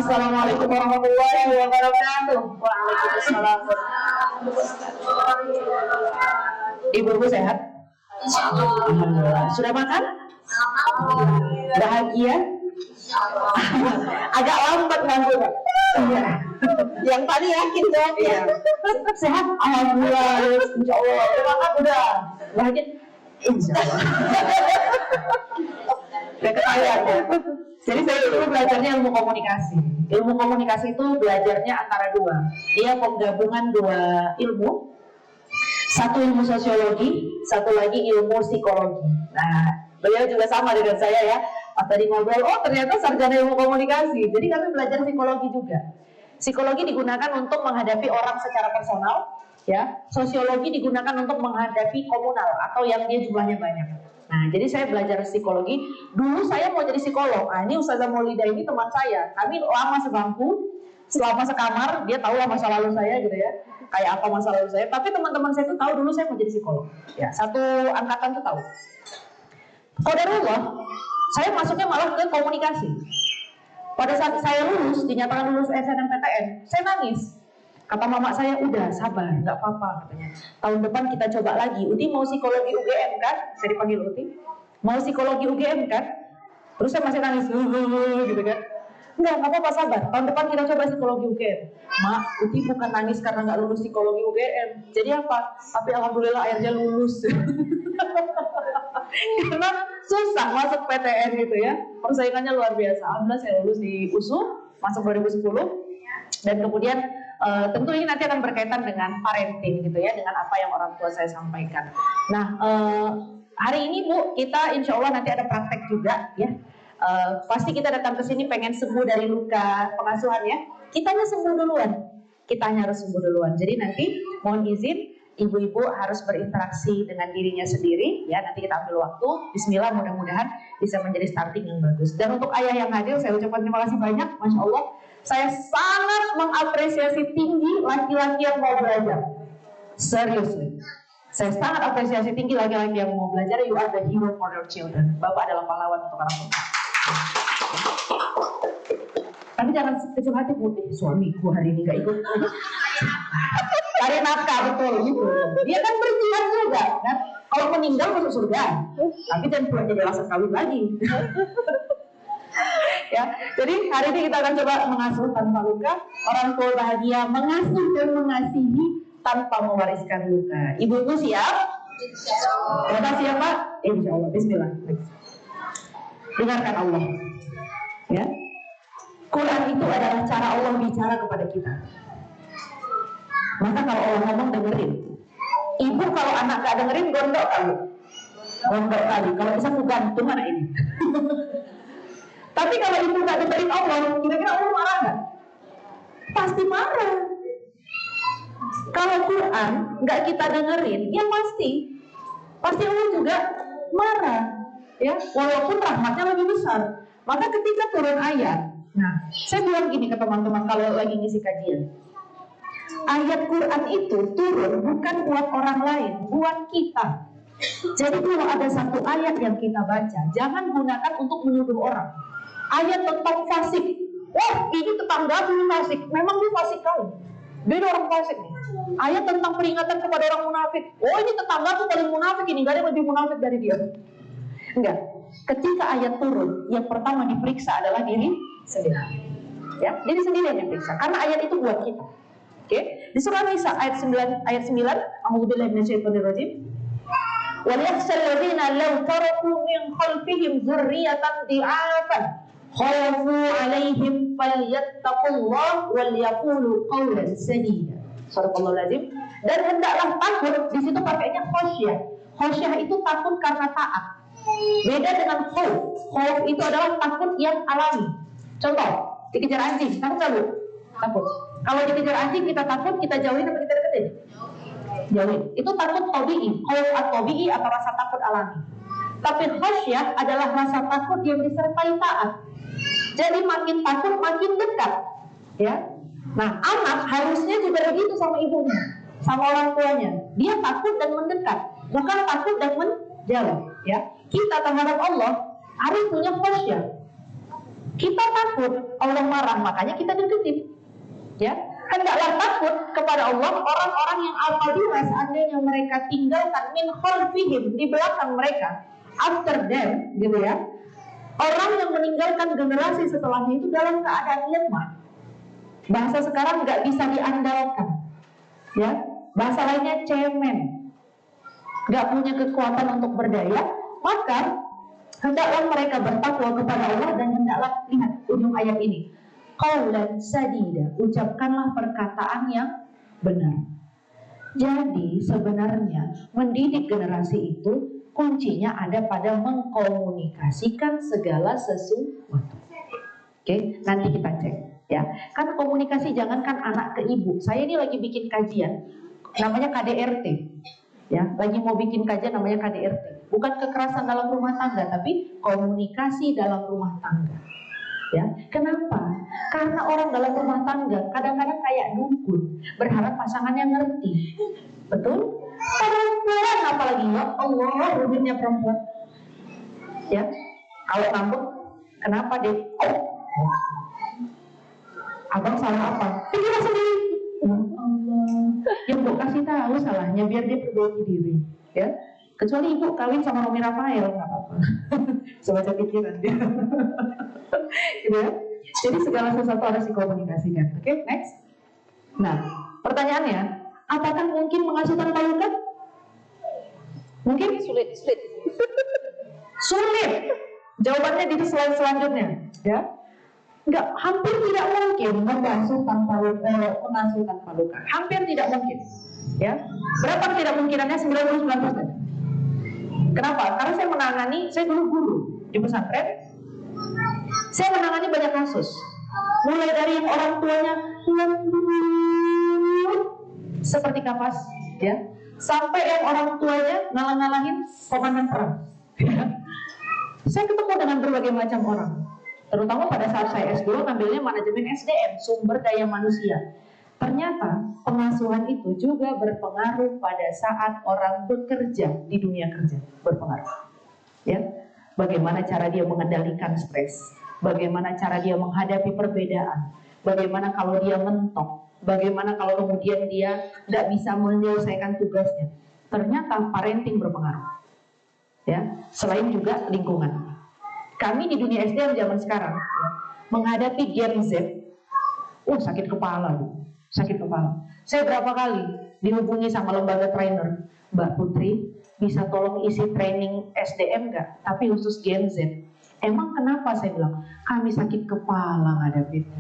Assalamualaikum warahmatullahi wabarakatuh. Waalaikumsalam. Ibu-ibu sehat? Alhamdulillah. Sudah makan? Bahagia? Agak lambat nganggur. Iya. Yang tadi yakin dong ya. Sehat? Alhamdulillah. Insya Allah. Udah makan? Udah. Bahagia? Insya Allah. Udah ketahuan ya. Jadi saya dulu belajarnya ilmu komunikasi. Ilmu komunikasi itu belajarnya antara dua. Dia penggabungan dua ilmu. Satu ilmu sosiologi, satu lagi ilmu psikologi. Nah, beliau juga sama dengan saya ya. Pas tadi ngobrol, oh ternyata sarjana ilmu komunikasi. Jadi kami belajar psikologi juga. Psikologi digunakan untuk menghadapi orang secara personal, ya. Sosiologi digunakan untuk menghadapi komunal atau yang dia jumlahnya banyak. Nah, jadi saya belajar psikologi. Dulu saya mau jadi psikolog. Nah, ini Ustazah Maulida ini teman saya. Kami lama sebangku, selama sekamar. Dia tahu lah masa lalu saya gitu ya. Kayak apa masa lalu saya. Tapi teman-teman saya tuh tahu dulu saya mau jadi psikolog. Ya, satu angkatan tuh tahu. Qadarullah, saya masuknya malah ke komunikasi. Pada saat saya lulus, dinyatakan lulus SNMPTN, saya nangis. Kata mama saya, udah sabar, nggak apa-apa katanya. Tahun depan kita coba lagi. Uti mau psikologi UGM kan? Saya dipanggil Uti. Mau psikologi UGM kan? Terus saya masih nangis, gitu kan? Enggak apa-apa sabar. Tahun depan kita coba psikologi UGM. Mak, Uti bukan nangis karena nggak lulus psikologi UGM. Jadi apa? Tapi alhamdulillah akhirnya lulus. Karena susah masuk PTN gitu ya. Persaingannya luar biasa. Alhamdulillah saya lulus di USU, masuk 2010. Dan kemudian tentu ini nanti akan berkaitan dengan parenting gitu ya, dengan apa yang orang tua saya sampaikan. Nah, hari ini Bu, kita insya Allah nanti ada praktek juga ya. Pasti kita datang ke sini pengen sembuh dari luka pengasuhan ya. Kitanya sembuh duluan, kitanya harus sembuh duluan. Jadi nanti mohon izin, ibu-ibu harus berinteraksi dengan dirinya sendiri ya. Nanti kita ambil waktu. Bismillah, mudah-mudahan bisa menjadi starting yang bagus. Dan untuk ayah yang hadir, saya ucapkan terima kasih banyak, Masya Allah. Saya sangat mengapresiasi tinggi laki-laki yang mau belajar. Serius, saya sangat apresiasi tinggi laki-laki yang mau belajar. You are the hero for your children. Bapak adalah pahlawan untuk anak bapak. Tapi jangan kecil hati putih. Suamiku hari ini gak ikut. Cari nafkah betul gitu. Dia kan berjihad juga kan. Kalau meninggal masuk surga. Tapi jangan pulang jadi alasan kawin lagi. Ya, jadi hari ini kita akan coba mengasuh tanpa luka. Orang tua bahagia mengasuh dan mengasihi tanpa mewariskan luka. Ibu-ibu siap? Kita siap Pak? Insya Allah. Bismillah. Dengarkan Allah. Ya, Quran itu adalah cara Allah bicara kepada kita. Maka kalau Allah ngomong dengerin. Ibu kalau anak gak dengerin gondok kali. Gondok kali. Kalau bisa aku gantung anak ini. Tapi kalau ibu gak dengerin Allah, kira-kira Allah marah gak? Pasti marah. Kalau Quran gak kita dengerin, ya pasti Allah juga marah. Ya, walaupun rahmatnya lebih besar. Maka ketika turun ayat, nah, saya bilang gini ke teman-teman kalau lagi ngisi kajian. Ayat Quran itu turun bukan buat orang lain, buat kita. Jadi kalau ada satu ayat yang kita baca, jangan gunakan untuk menuduh orang. Ayat tentang fasik. Wah, ini tetangga dulu fasik. Memang dia fasik kali. Dia orang fasik nih. Ayat tentang peringatan kepada orang munafik. Oh, ini tetangga tuh paling munafik ini. Gak ada yang lebih munafik dari dia. Enggak. Ketika ayat turun, yang pertama diperiksa adalah diri sendiri. Ya, diri sendiri yang diperiksa. Karena ayat itu buat kita. Oke? Di surah Nisa ayat 9, A'udzubillahi minasyaitonirrajim. Wa yakhshal ladzina law taraku min khalfihim dzurriyyatan di'afan khafu 'alaihim falyattaqullah wal yaqulu qawlan sadida. Subhanallahul azim. Dan hendaklah takut, di situ pakainya khasyah. Khasyah itu takut karena taat. Beda dengan khauf. Khauf itu adalah takut yang alami. Contoh, dikejar anjing, takut enggak Bu? Takut. Kalau dikejar anjing kita takut, kita jauhin atau kita deketin? Jauhin. Itu takut tabi'i. Khauf at-tabi'i atau rasa takut alami. Tapi khasyah adalah rasa takut yang disertai taat. Jadi makin takut makin dekat, ya. Nah, anak harusnya juga begitu sama ibunya, sama orang tuanya. Dia takut dan mendekat, bukan takut dan menjauh, ya. Kita terhadap Allah harus punya khasyah. Kita takut Allah marah, makanya kita deketin. Ya, hendaklah takut kepada Allah orang-orang yang apabila seandainya mereka tinggalkan min khalfihim, di belakang mereka, after them, gitu ya. Orang yang meninggalkan generasi setelahnya itu dalam keadaan lemah. Bahasa sekarang nggak bisa diandalkan, ya. Bahasa lainnya cemen, nggak punya kekuatan untuk berdaya. Maka hendaklah mereka bertakwa kepada Allah dan hendaklah, lihat ujung ayat ini, qaulan sadida, ucapkanlah perkataan yang benar. Jadi sebenarnya mendidik generasi itu kuncinya ada pada mengkomunikasikan segala sesuatu. Oke, nanti kita cek ya. Kan komunikasi jangankan anak ke ibu. Saya ini lagi bikin kajian namanya KDRT. Ya, lagi mau bikin kajian namanya KDRT. Bukan kekerasan dalam rumah tangga, tapi komunikasi dalam rumah tangga. Ya, kenapa? Karena orang dalam rumah tangga kadang-kadang kayak dukun, berharap pasangannya ngerti. Betul? Perempuan apalagi, ya Allah, rumitnya perempuan. Ya, kalau ngambek, kenapa deh? Oh, abang salah apa? Pikirlah sendiri. Ya Allah, yang mau kasih tahu salahnya biar dia perbaiki diri. Ya, kecuali ibu kawin sama Romi Rafael, nggak apa-apa. Sebaca pikiran dia. Gitu ya. Jadi segala sesuatu harus dikomunikasikan. Oke, next. Nah, pertanyaannya, apakah mungkin mengasuh tanpa luka? Mungkin sulit. Sulit. Jawabannya di slide selanjutnya, ya. Enggak, hampir tidak mungkin mengasuh tanpa luka. Hampir tidak mungkin. Ya. Berapa tidak mungkinannya? 99%. Kenapa? Karena saya dulu guru di pesantren. Saya menangani banyak kasus, mulai dari yang orang tuanya seperti kapas, ya, sampai yang orang tuanya ngalah-ngalahin komandan perang. Saya ketemu dengan berbagai macam orang, terutama pada saat saya S2 ngambilnya manajemen SDM, sumber daya manusia. Ternyata pengasuhan itu juga berpengaruh pada saat orang bekerja di dunia kerja, berpengaruh. Ya, bagaimana cara dia mengendalikan stres, bagaimana cara dia menghadapi perbedaan, bagaimana kalau dia mentok, bagaimana kalau kemudian dia tidak bisa menyelesaikan tugasnya. Ternyata parenting berpengaruh. Ya, selain juga lingkungan. Kami di dunia SDM zaman sekarang ya, menghadapi Gen Z, sakit kepala, sakit kepala. Saya berapa kali dihubungi sama lembaga trainer, Mbak Putri, bisa tolong isi training SDM nggak? Tapi khusus Gen Z. Emang kenapa? Saya bilang, kami sakit kepala ngadepinnya.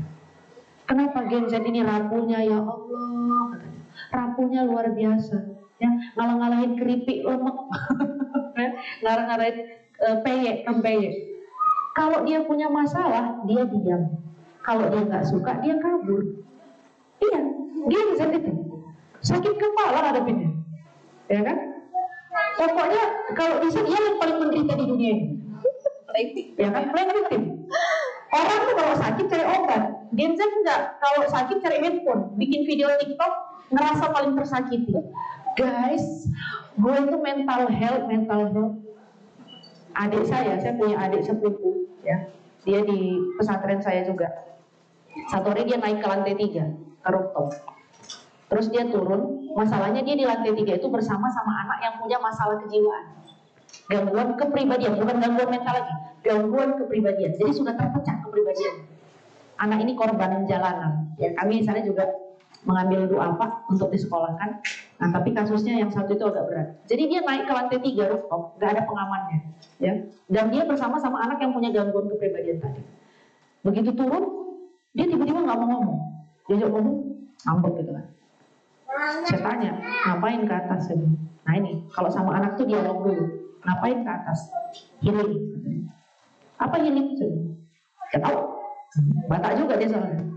Kenapa Gen Z ini rapuhnya, ya Allah, katanya. Rapuhnya luar biasa. Ya, ngalah-ngalahin keripik lemak, ngalah-ngalahin peyek. Kalau dia punya masalah, dia diam. Kalau dia nggak suka, dia kabur. Iya, Gen Z itu sakit kepala ngadepinnya, ya kan? Pokoknya kalau di sini dia yang paling menderita di dunia ini. Ya kan, playing victim. Orang tuh kalau sakit cari obat, Gen Z enggak. Kalau sakit cari handphone, bikin video TikTok, ngerasa paling tersakiti. Guys, gue itu mental health. Adik saya punya adik sepupu, ya. Dia di pesantren saya juga. Satu hari dia naik ke lantai 3, ke rooftop. Terus dia turun, masalahnya dia di lantai 3 itu bersama sama anak yang punya masalah kejiwaan. Gangguan kepribadian, bukan gangguan mental lagi, gangguan kepribadian. Jadi sudah terpecah kepribadian. Anak ini korban jalanan. Ya, kami di sana juga mengambil doa Pak untuk disekolahkan. Nah, tapi kasusnya yang satu itu agak berat. Jadi dia naik ke lantai 3 rooftop, gak ada pengamannya, ya. Dan dia bersama sama anak yang punya gangguan kepribadian tadi. Begitu turun, dia tiba-tiba nggak mau ngomong. Diajak ngomong, ngambek gitu kan. Saya tanya, ngapain ke atas? Nah ini, kalau sama anak tuh dialog dulu. Ngapain ke atas? Healing. Apa healing? Gak tahu. Batak juga dia soalnya.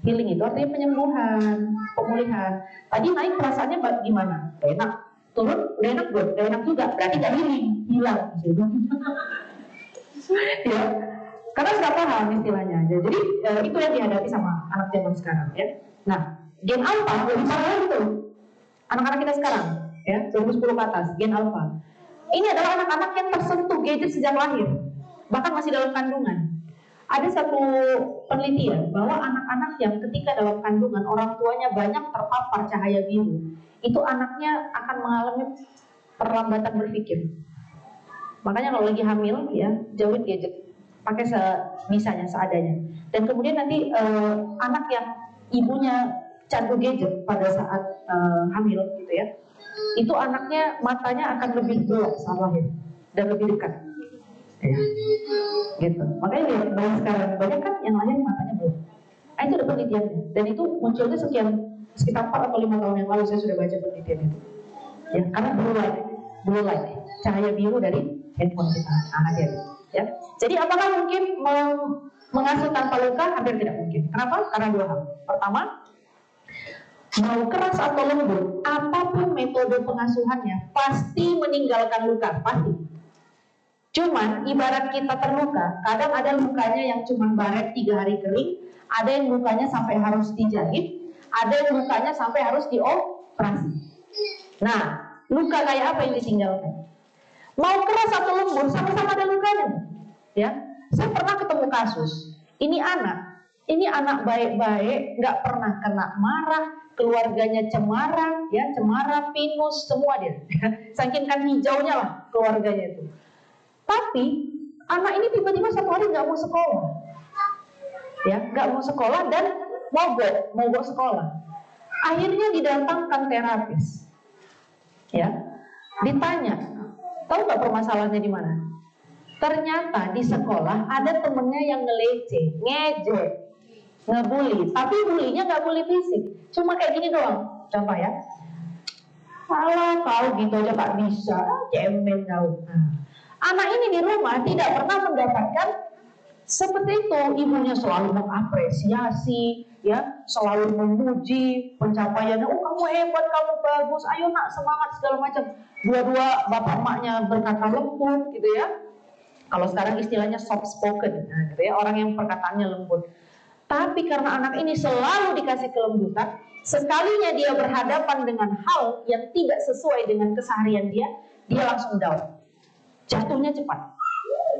Healing itu artinya penyembuhan, pemulihan. Tadi naik perasaannya gimana? Gak enak. Turun, udah enak belum? Gak enak juga. Berarti gak healing, hilang. Ya, karena sudah paham istilahnya. Jadi itu yang dihadapi sama anak zaman sekarang. Ya. Nah, Gen Alpha lebih parah lagi tuh. Anak-anak kita sekarang, ya 2010 ke atas, Gen Alpha. Ini adalah anak-anak yang tersentuh gadget sejak lahir, bahkan masih dalam kandungan. Ada satu penelitian bahwa anak-anak yang ketika dalam kandungan orang tuanya banyak terpapar cahaya biru, itu anaknya akan mengalami perlambatan berpikir. Makanya kalau lagi hamil ya, jauhin gadget, pakai sebisanya, seadanya. Dan kemudian nanti anak yang ibunya candu gadget pada saat hamil gitu ya, itu anaknya matanya akan lebih gelap saat lahir dan lebih dekat. Ya. Gitu. Makanya lihat bayi sekarang banyak kan yang lahir matanya belum. Itu ada penelitiannya dan itu munculnya sekitar 4 atau 5 tahun yang lalu saya sudah baca penelitian itu. Ya, karena blue light, cahaya biru dari handphone kita. Ya. Jadi apakah mungkin mengasuh tanpa luka? Hampir tidak mungkin. Kenapa? Karena 2 hal. Pertama, mau keras atau lembut, apapun metode pengasuhannya pasti meninggalkan luka, pasti. Cuman ibarat kita terluka, kadang ada lukanya yang cuma baret 3 hari kering, ada yang lukanya sampai harus dijahit, ada yang lukanya sampai harus dioperasi. Nah, luka kayak apa yang ditinggalkan? Mau keras atau lembut, sama-sama ada lukanya. Ya, saya pernah ketemu kasus. Ini anak baik-baik, nggak pernah kena marah, keluarganya cemara, ya cemara, pinus, semua dia. Saking kan hijaunya lah keluarganya itu. Tapi anak ini tiba-tiba satu hari nggak mau sekolah, ya nggak mau sekolah dan mogok sekolah. Akhirnya didatangkan terapis, ya ditanya, tahu nggak permasalahannya di mana? Ternyata di sekolah ada temennya yang ngejek, ngebully, tapi bulinya nggak bully fisik, cuma kayak gini doang, contoh ya. Salah kau gitu aja nggak bisa, cemen kau. Anak ini di rumah tidak pernah mendapatkan seperti itu. Ibunya selalu mengapresiasi, ya, selalu memuji pencapaiannya. Oh, kamu hebat, kamu bagus, ayo nak semangat segala macam. Dua-dua bapak emaknya berkata lembut, gitu ya. Kalau sekarang istilahnya soft spoken, nah, gitu ya, orang yang perkataannya lembut. Tapi karena anak ini selalu dikasih kelembutan, sekalinya dia berhadapan dengan hal yang tidak sesuai dengan keseharian dia langsung down. Jatuhnya cepat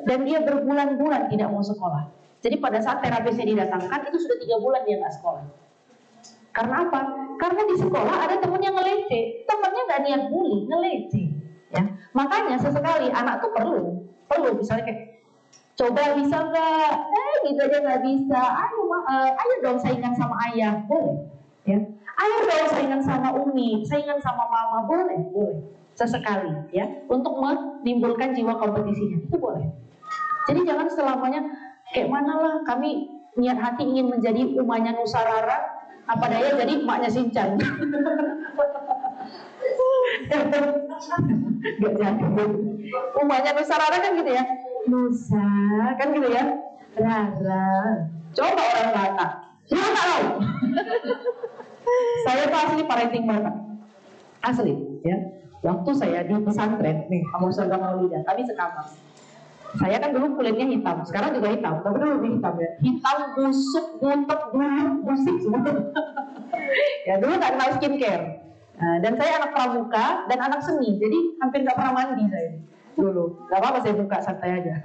dan dia berbulan-bulan tidak mau sekolah. Jadi pada saat terapisnya didatangkan itu sudah 3 bulan dia nggak sekolah. Karena apa? Karena di sekolah ada temen yang ngeleceh, temennya nggak niat bully, ngeleceh. Ya, makanya sesekali anak tuh perlu misalnya kayak coba bisa nggak? Gitu aja nggak bisa. Ayo dong saingan sama ayah, boleh. Ya, ayo dong saingan sama umi, saingan sama mama, boleh. Sesekali ya, untuk menimbulkan jiwa kompetisinya, itu boleh. Jadi jangan selamanya kayak mana lah, kami niat hati ingin menjadi umanya Nusarara, apa daya jadi emaknya Sinchan. Gak jadi. Umanya Nusarara kan gitu ya, Nusa kan gitu ya, Rara. Coba orang Batak, dia nggak tahu. Saya tuh asli parenting Batak, asli ya. Waktu saya di pesantren, nih, kamu Surga Maulidah, kami sekamar. Saya kan dulu kulitnya hitam, sekarang juga hitam, tapi dulu lebih hitam ya. Hitam, busuk, butek, busik semua. Ya dulu nggak kenal skincare. Dan saya anak pramuka dan anak seni, jadi hampir nggak pernah mandi saya dulu. Gak apa-apa saya buka santai aja.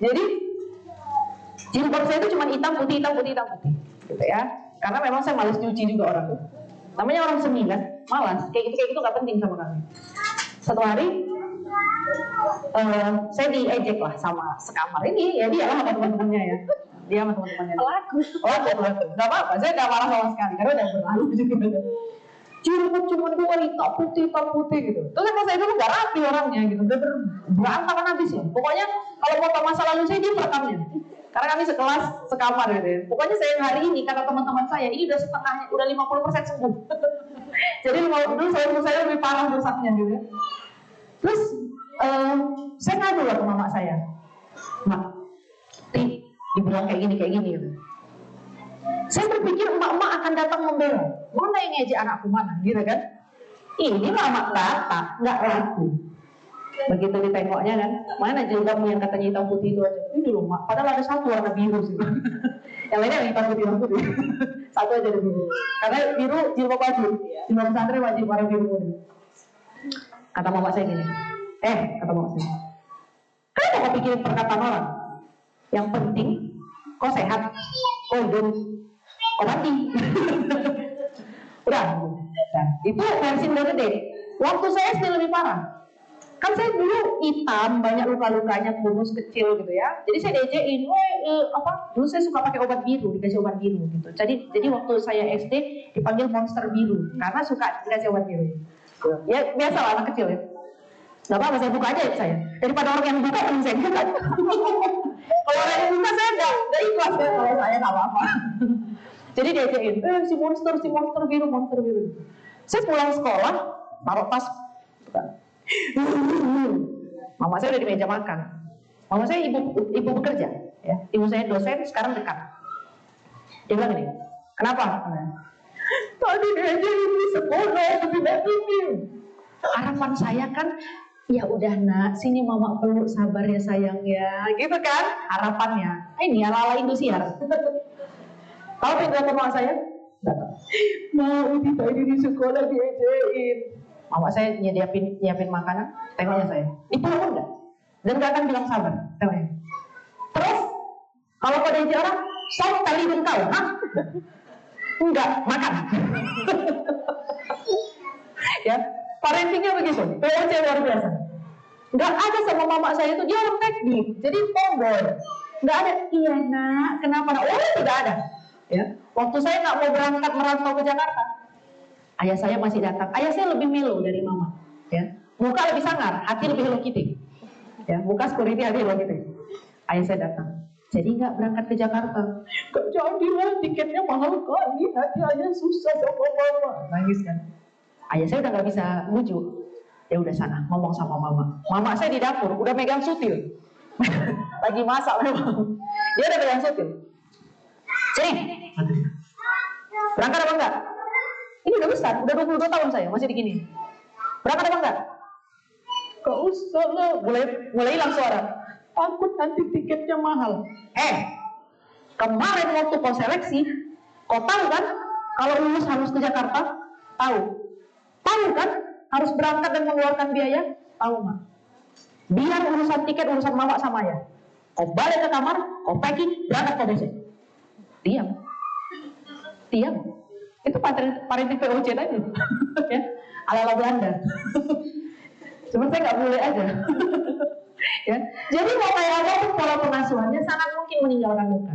Jadi jilbab saya itu cuma hitam putih, gitu ya. Karena memang saya malas nyuci juga orang itu. Namanya orang seni kan, malas, kayak gitu nggak penting sama kami. Satu hari saya diejek lah sama sekamar ini, ya dia lah sama teman-temannya ya, dia sama teman-temannya. Pelaku, nggak apa-apa, saya nggak marah sama sekali karena udah berlalu juga. Jilbab cuma 2 hitam putih gitu. Terus emang saya dulu nggak rapi orangnya gitu, udah berantakan habis ya. Pokoknya kalau mau tahu masa lalu saya dia merekamnya. Karena kami sekelas, sekamar gitu ya. Pokoknya saya hari ini, kata teman-teman saya, ini udah setengahnya, udah 50% sembuh. Jadi dulu saya lebih parah rusaknya gitu ya. Terus saya ngadu lah ke mama saya. Mak, dibilang kayak gini gitu. Saya berpikir emak-emak akan datang membela. Mana yang ngejek anakku mana, gitu kan? Ini mama kata, nggak laku. Begitu ditengoknya kan, mana jilbabmu yang katanya hitam putih itu aja. Ini loh mak, padahal ada satu warna biru sih. Yang lainnya hitam putih. Satu aja ada biru. Karena biru jilbab wajib. Jilbab pesantren wajib warna biru. Kata mama saya gini, kata mama saya, kenapa kau pikirin perkataan orang? Yang penting kau sehat, kau hidup, kau mati. Udah. Nah, itu versi gede. Waktu saya SD lebih parah. Kan saya dulu hitam, banyak luka-lukanya, kurus kecil gitu ya. Jadi saya diajakin, dulu saya suka pakai obat biru, dikasih obat biru gitu. Jadi waktu saya SD dipanggil monster biru karena suka dikasih obat biru. Ya biasa lah, anak kecil ya. Gak apa-apa, saya buka aja ya saya. Daripada orang yang buka, saya buka. Kalau orang yang buka saya gak ikhlas ya, kalau saya gak apa-apa. Jadi diajakin, si monster biru. Saya pulang sekolah, taruh tas. Mama saya udah di meja makan. Mama saya ibu bekerja, ya. Ibu saya dosen, sekarang dekat. Dia bilang gini, kenapa? Tadi diajarin di sekolah, tidak ini. Harapan saya kan, ya udah nak, sini mama peluk, sabar ya sayang ya, gitu kan? Harapannya. Ini ala-ala Indosiar. Tahu apa yang dilakukan mama saya? Mau tadi di sekolah diajarin. Mama saya nyiapin makanan, tengoknya saya. Itu enggak. Dan gak akan bilang sabar, tengoknya. Terus, kalau pada diajar orang, sok tali kau, hah? Enggak, makan. Ya, parentingnya begitu. POC luar biasa. Enggak ada sama mama saya itu, dia orang teknik, jadi tomboy. Enggak ada, iya nak, kenapa nak? Oh, tidak ada. Ya, waktu saya nggak mau berangkat merantau ke Jakarta, ayah saya masih datang. Ayah saya lebih melo dari mama. Ya, muka lebih sangar, hati lebih Hello Kitty. Ya, muka security, hati Hello Kitty. Ayah saya datang. Jadi nggak berangkat ke Jakarta. Gak jadilah, tiketnya mahal kali. Hati ayah susah sama mama. Nangis kan? Ayah saya udah nggak bisa bujuk. Ya udah sana, ngomong sama mama. Mama saya di dapur, udah megang sutil. Lagi masak memang. Dia udah megang sutil. Sini. Berangkat apa enggak? Ini udah besar, udah 22 tahun saya, masih digini. Berangkat apa enggak? Gak usah lah, mulai hilang suara. Takut nanti tiketnya mahal. Kemarin waktu kau seleksi, kau tahu kan kalau lulus harus ke Jakarta? Tahu. Tahu kan harus berangkat dan mengeluarkan biaya? Tahu nggak? Biar urusan tiket urusan mama sama ya. Kau balik ke kamar, kau packing, berangkat ke besok. Diam. Itu parenting POC tadi. Ya, ala-ala Belanda. Cuma saya nggak boleh aja. Ya. Jadi mau kayak apapun pola pengasuhannya sangat mungkin meninggalkan luka.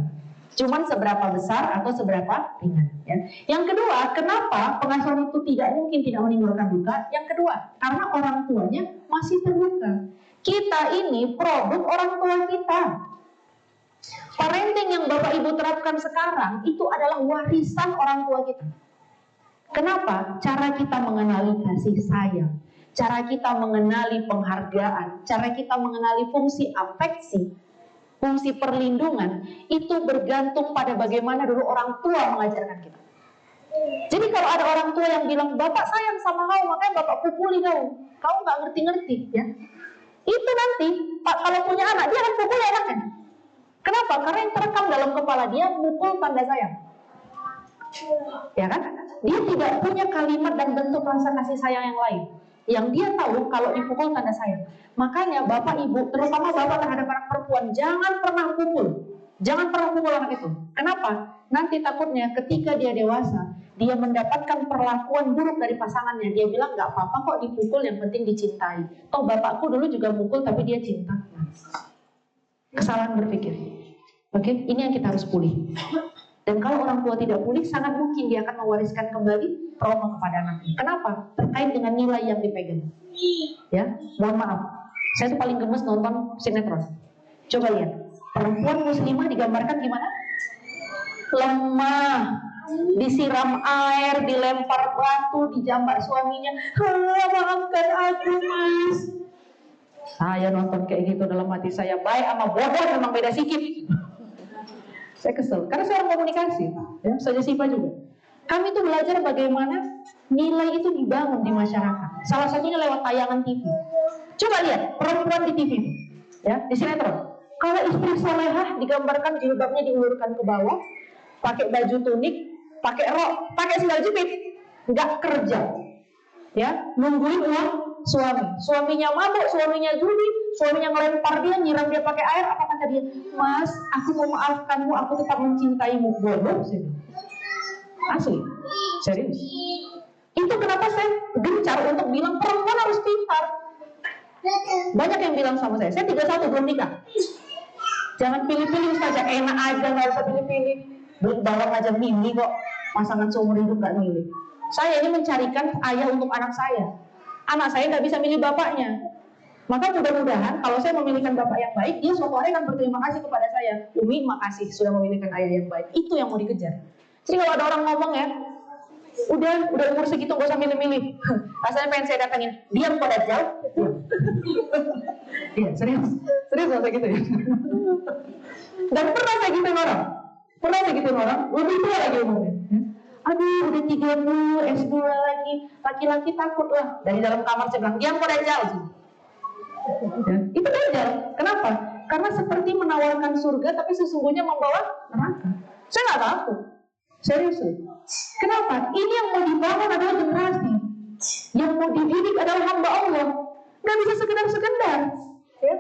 Cuman seberapa besar atau seberapa ringan. Ya. Yang kedua, kenapa pengasuhan itu tidak mungkin tidak meninggalkan luka? Yang kedua, karena orang tuanya masih terluka. Kita ini produk orang tua kita. Parenting yang Bapak Ibu terapkan sekarang itu adalah warisan orang tua kita. Kenapa? Cara kita mengenali kasih sayang, cara kita mengenali penghargaan, cara kita mengenali fungsi afeksi, fungsi perlindungan, itu bergantung pada bagaimana dulu orang tua mengajarkan kita. Jadi kalau ada orang tua yang bilang, Bapak sayang sama kau, makanya Bapak pukuli kau nggak ngerti-ngerti, ya. Itu nanti, kalau punya anak, dia akan pukul anaknya. Kenapa? Karena yang terekam dalam kepala dia mukul tanda sayang. Ya kan? Dia tidak punya kalimat dan bentuk rasa kasih sayang yang lain. Yang dia tahu kalau dipukul tanda sayang. Makanya Bapak Ibu, terutama Bapak terhadap anak perempuan, jangan pernah pukul. Jangan pernah pukul anak itu. Kenapa? Nanti takutnya ketika dia dewasa, dia mendapatkan perlakuan buruk dari pasangannya. Dia bilang, gak apa-apa kok dipukul, yang penting dicintai. Toh bapakku dulu juga mukul tapi dia cinta. Kesalahan berpikir. Oke, ini yang kita harus pulih. Dan kalau orang tua tidak pulih, sangat mungkin dia akan mewariskan kembali trauma kepada anaknya. Kenapa? Terkait dengan nilai yang dipegang. Ya, mohon maaf. Saya tuh paling gemes nonton sinetron. Coba lihat, perempuan muslimah digambarkan gimana? Lemah, disiram air, dilempar batu, dijambak suaminya. Maafkan aku, Mas. Saya nonton kayak gitu dalam hati saya, baik sama bodoh memang beda sikit. Saya kesel, karena saya orang komunikasi, ya, saya Siva juga. Kami itu belajar bagaimana nilai itu dibangun di masyarakat. Salah satunya lewat tayangan TV. Coba lihat perempuan di TV, ya, di sinetron. Kalau istri solehah digambarkan jilbabnya diulurkan ke bawah, pakai baju tunik, pakai rok, pakai sandal jepit, nggak kerja, ya, nungguin uang suami. Suaminya mabuk, suaminya judi, suaminya ngelempar dia, nyiram dia pakai air, apa kata dia, Mas, aku mau maafkanmu, aku tetap mencintaimu. Bodoh sih. Asli, serius. Itu kenapa saya gencar untuk bilang perempuan harus pintar. Banyak yang bilang sama saya 31 belum nikah. Jangan pilih-pilih saja, enak aja, nggak usah pilih-pilih. Beli bawang aja milih kok, pasangan seumur hidup nggak milih. Saya ini mencarikan ayah untuk anak saya. Anak saya nggak bisa milih bapaknya. Maka mudah-mudahan kalau saya memilihkan bapak yang baik, dia suatu hari akan berterima kasih kepada saya. Umi, makasih sudah memilihkan ayah yang baik. Itu yang mau dikejar. Jadi kalau ada orang ngomong ya, udah umur segitu gak usah milih-milih. Rasanya pengen saya datangin, diam pada jauh. Iya, serius gak usah gitu ya. Dan pernah saya gituin orang, lebih tua lagi umurnya. Aduh, udah 30, S2 lagi, laki-laki takut lah. Dari dalam kamar saya bilang, diam pada jauh. Itu dajjal. Kenapa? Karena seperti menawarkan surga, tapi sesungguhnya membawa neraka. Saya nggak takut. Serius. Kenapa? Ini yang mau dibangun adalah generasi. Yang mau dididik adalah hamba Allah. Nggak bisa sekedar-sekedar. Ya?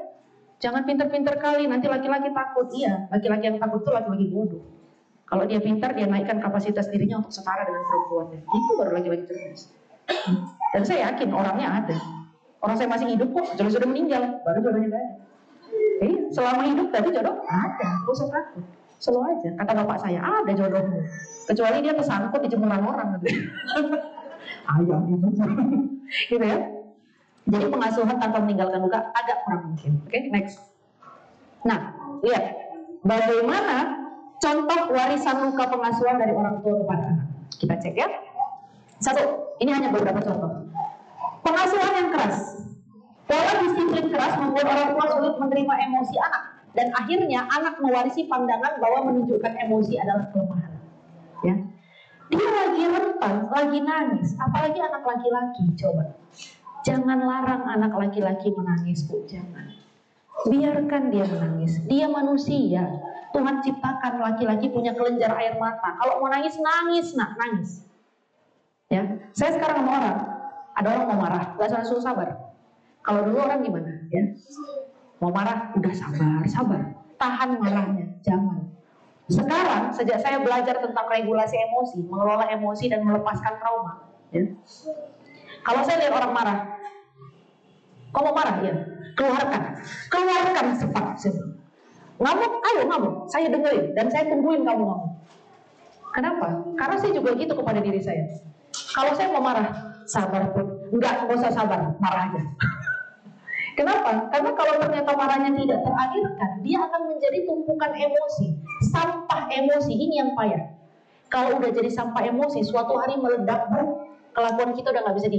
Jangan pinter-pinter kali, nanti laki-laki takut. Iya, laki-laki yang takut itu laki-laki bodoh. Kalau dia pintar, dia naikkan kapasitas dirinya untuk setara dengan perempuannya. Itu baru laki-laki cerdas. Dan saya yakin orangnya ada. Orang saya masih hidup kok, kecuali sudah meninggal, baru jodohnya gak ada. Selama hidup tadi jodoh ada, gak usah takut. Selalu aja, kata bapak saya, ada jodohmu. Kecuali dia kesangkut di jemuran orang. Ayam itu. Gitu ya. Jadi pengasuhan tanpa meninggalkan luka agak kurang mungkin. Oke, next. Nah, lihat. Bagaimana contoh warisan luka pengasuhan dari orang tua kepada anak. Kita cek ya. Satu, ini hanya beberapa contoh. Pengasuhan yang keras. Pola disiplin keras membuat orang tua sulit menerima emosi anak. Dan akhirnya anak mewarisi pandangan bahwa menunjukkan emosi adalah kelemahan. Ya. Dia lagi rentan, lagi nangis. Apalagi anak laki-laki, coba. Jangan larang anak laki-laki menangis, Bu. Jangan. Biarkan dia menangis. Dia manusia. Tuhan ciptakan laki-laki punya kelenjar air mata. Kalau mau nangis, nangis, nak, nangis. Ya. Saya sekarang sama orang. Ada orang mau marah, gak suruh sabar. Kalau dulu orang gimana? Ya, mau marah, udah sabar. Tahan marahnya, jangan. Sekarang, sejak saya belajar tentang regulasi emosi, mengelola emosi dan melepaskan trauma. Ya. Kalau saya lihat orang marah, kau mau marah? Ya, keluarkan cepat. Ngamuk, ayo ngamuk. Saya dengerin dan saya tungguin kamu ngamuk. Kenapa? Karena saya juga gitu kepada diri saya. Kalau saya mau marah, sabar pun. Enggak usah sabar, marah aja. Kenapa? Karena kalau ternyata marahnya tidak terakhirkan, dia akan menjadi tumpukan emosi. Sampah emosi, ini yang payah. Kalau udah jadi sampah emosi, suatu hari meledak, kelakuan kita udah gak bisa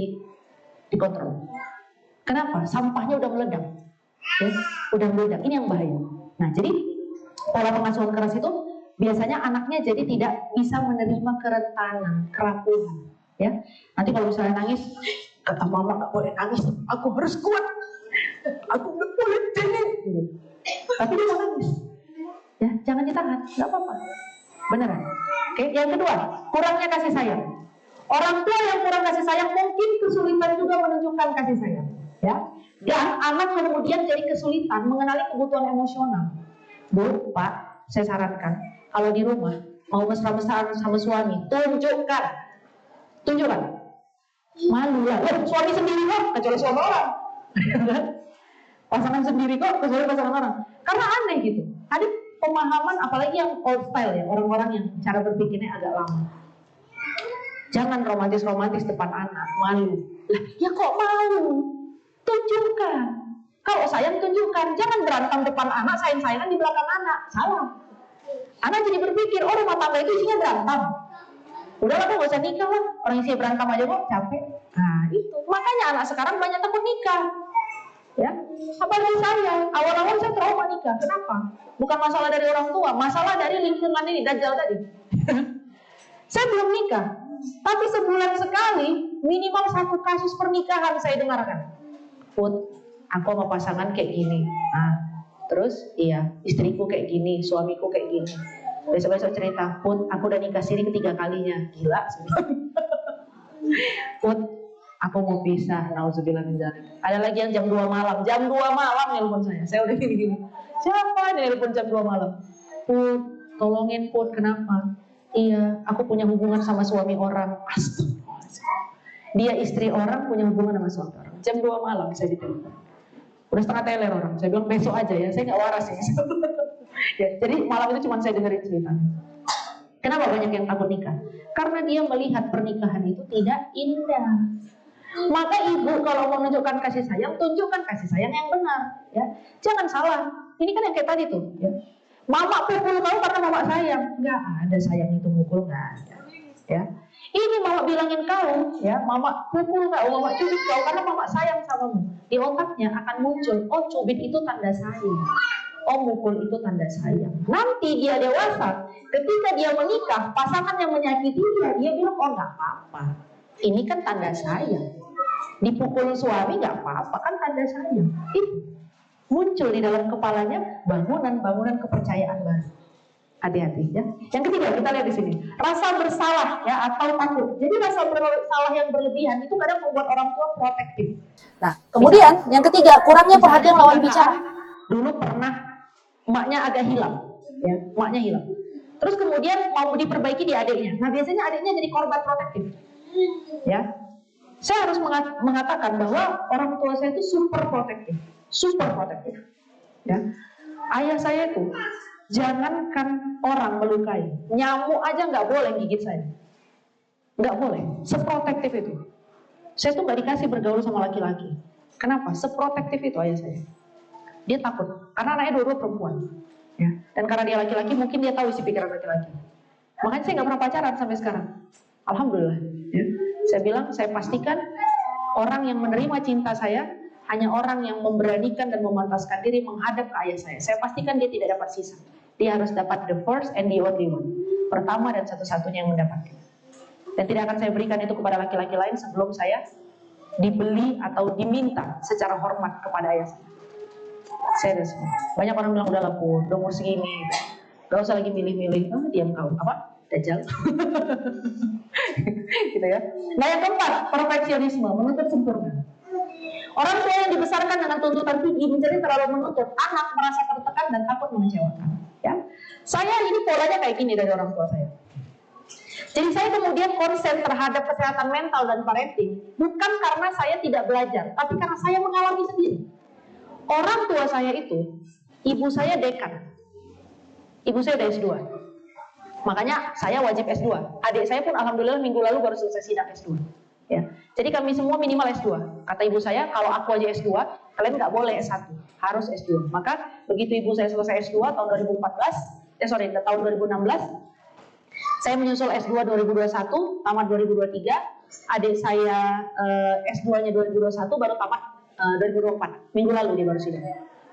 dikontrol. Kenapa? Sampahnya udah meledak. Ya, udah meledak, ini yang bahaya. Nah, jadi pola pengasuhan keras itu biasanya anaknya jadi tidak bisa menerima kerentanan, kerapuhan. Ya, nanti kalau misalnya nangis, kata mama nggak boleh nangis, aku harus kuat, aku nggak boleh jadi. Tapi dia mau nangis, ya jangan ditahan, nggak apa-apa, beneran. Oke, yang kedua, kurangnya kasih sayang. Orang tua yang kurang kasih sayang mungkin kesulitan juga menunjukkan kasih sayang, ya. Dan anak kemudian jadi kesulitan mengenali kebutuhan emosional. Bu, Pak, saya sarankan kalau di rumah mau mesra-mesraan sama suami, tunjukkan. Malu lah, suami sendiri kok, kecuali suami orang. Pasangan sendiri kok, kecuali pasangan orang. Karena aneh gitu. Ada pemahaman, apalagi yang old style ya, orang-orang yang cara berpikirnya agak lama. Jangan romantis-romantis depan anak, malu. Lah, ya kok malu? Tunjukkan. Kalau sayang tunjukkan, jangan berantem depan anak, sayang-sayangan di belakang anak. Salah. Anak jadi berpikir, oh rumah tangga itu isinya berantem. Udahlah, gak usah nikah lah. Orang isi berantem aja kok, capek. Nah itu, makanya anak sekarang banyak takut nikah. Ya, apalagi saya, awal-awal saya trauma nikah. Kenapa? Bukan masalah dari orang tua, masalah dari lingkungan ini, dajjal tadi. Saya belum nikah, tapi sebulan sekali minimal 1 kasus pernikahan saya dengarkan. Put, aku sama pasangan kayak gini. Nah, terus iya, istriku kayak gini, suamiku kayak gini. Besok-besok cerita, Put, aku udah nikah siri ketiga kalinya. Gila. Put, aku mau pisah. Nauzubillah min dzalik. Ada lagi yang jam 2 malam. Jam 2 malam nelpon saya. Saya udah gini-gini. Siapa ini telepon jam 2 malam? Put, tolongin Put, kenapa? Iya, aku punya hubungan sama suami orang. Astagfirullahaladzim. Dia istri orang punya hubungan sama suami orang. Jam 2 malam saya ditelepon. Udah setengah teler orang. Saya bilang besok aja ya, saya nggak waras ya. Ya, jadi malam itu cuma saya dengerin cerita. Kenapa banyak yang takut nikah? Karena dia melihat pernikahan itu tidak indah. Maka ibu kalau mau menunjukkan kasih sayang, tunjukkan kasih sayang yang benar. Ya, jangan salah. Ini kan yang kayak tadi tuh. Ya. Mama pukul kau karena mama sayang. Nggak ada sayang itu mukul, nggak ada. Ya. Ini mama bilangin kau, ya, mama pukul kau, mama cubit kau karena mama sayang samamu. Di otaknya akan muncul, oh cubit itu tanda sayang, oh mukul itu tanda sayang. Nanti dia dewasa, ketika dia menikah, pasangan yang menyakiti dia bilang, oh nggak apa-apa, ini kan tanda sayang. Dipukul suami nggak apa-apa, kan tanda sayang. Itu muncul di dalam kepalanya bangunan-bangunan kepercayaan baru. Hati-hati ya. Yang ketiga kita lihat di sini, rasa bersalah ya atau takut. Jadi rasa bersalah yang berlebihan itu kadang membuat orang tua protektif. Nah, kemudian yang ketiga, kurangnya perhatian lawan bicara. Dulu pernah emaknya agak hilang, ya, emaknya hilang. Terus kemudian mau diperbaiki di adiknya. Nah, biasanya adiknya jadi korban protektif. Ya. Saya harus mengatakan bahwa orang tua saya itu super protektif. Ya. Ayah saya itu jangankan orang melukai, nyamuk aja nggak boleh gigit saya, nggak boleh. Seprotektif itu. Saya tuh nggak dikasih bergaul sama laki-laki. Kenapa? Seprotektif itu ayah saya. Dia takut, karena anaknya dua-dua perempuan. Ya. Dan karena dia laki-laki, mungkin dia tahu isi pikiran laki-laki. Makanya saya nggak pernah pacaran sampai sekarang. Alhamdulillah. Ya. Saya bilang, saya pastikan orang yang menerima cinta saya hanya orang yang memberanikan dan memantaskan diri menghadap ke ayah saya. Saya pastikan dia tidak dapat sisa. Dia harus dapat the first and the only one. Pertama dan satu-satunya yang mendapatkan. Dan tidak akan saya berikan itu kepada laki-laki lain sebelum saya dibeli atau diminta secara hormat kepada ayah saya. Serius. Banyak orang bilang udah lapor, udah umur segini, gak usah lagi milih-milih. Diam kau. Apa? Dajjal. Gitu ya. Nah yang keempat, perfeksionisme, menuntut sempurna. Orang tua yang dibesarkan dengan tuntutan tinggi menjadi terlalu menuntut, anak merasa tertekan dan takut mengecewakan. Ya, saya ini polanya kayak gini dari orang tua saya. Jadi saya kemudian konsen terhadap kesehatan mental dan parenting bukan karena saya tidak belajar, tapi karena saya mengalami sendiri. Orang tua saya itu, ibu saya dekan, ibu saya udah S2, makanya saya wajib S2. Adik saya pun alhamdulillah minggu lalu baru selesai sidang S2. Ya. Jadi kami semua minimal S2. Kata ibu saya, kalau aku aja S2, kalian nggak boleh S1, harus S2. Maka begitu ibu saya selesai S2 tahun 2016, saya menyusul S2 2021, tamat 2023. Adik saya S2-nya 2021, baru tamat 2024. Minggu lalu dia baru sidang.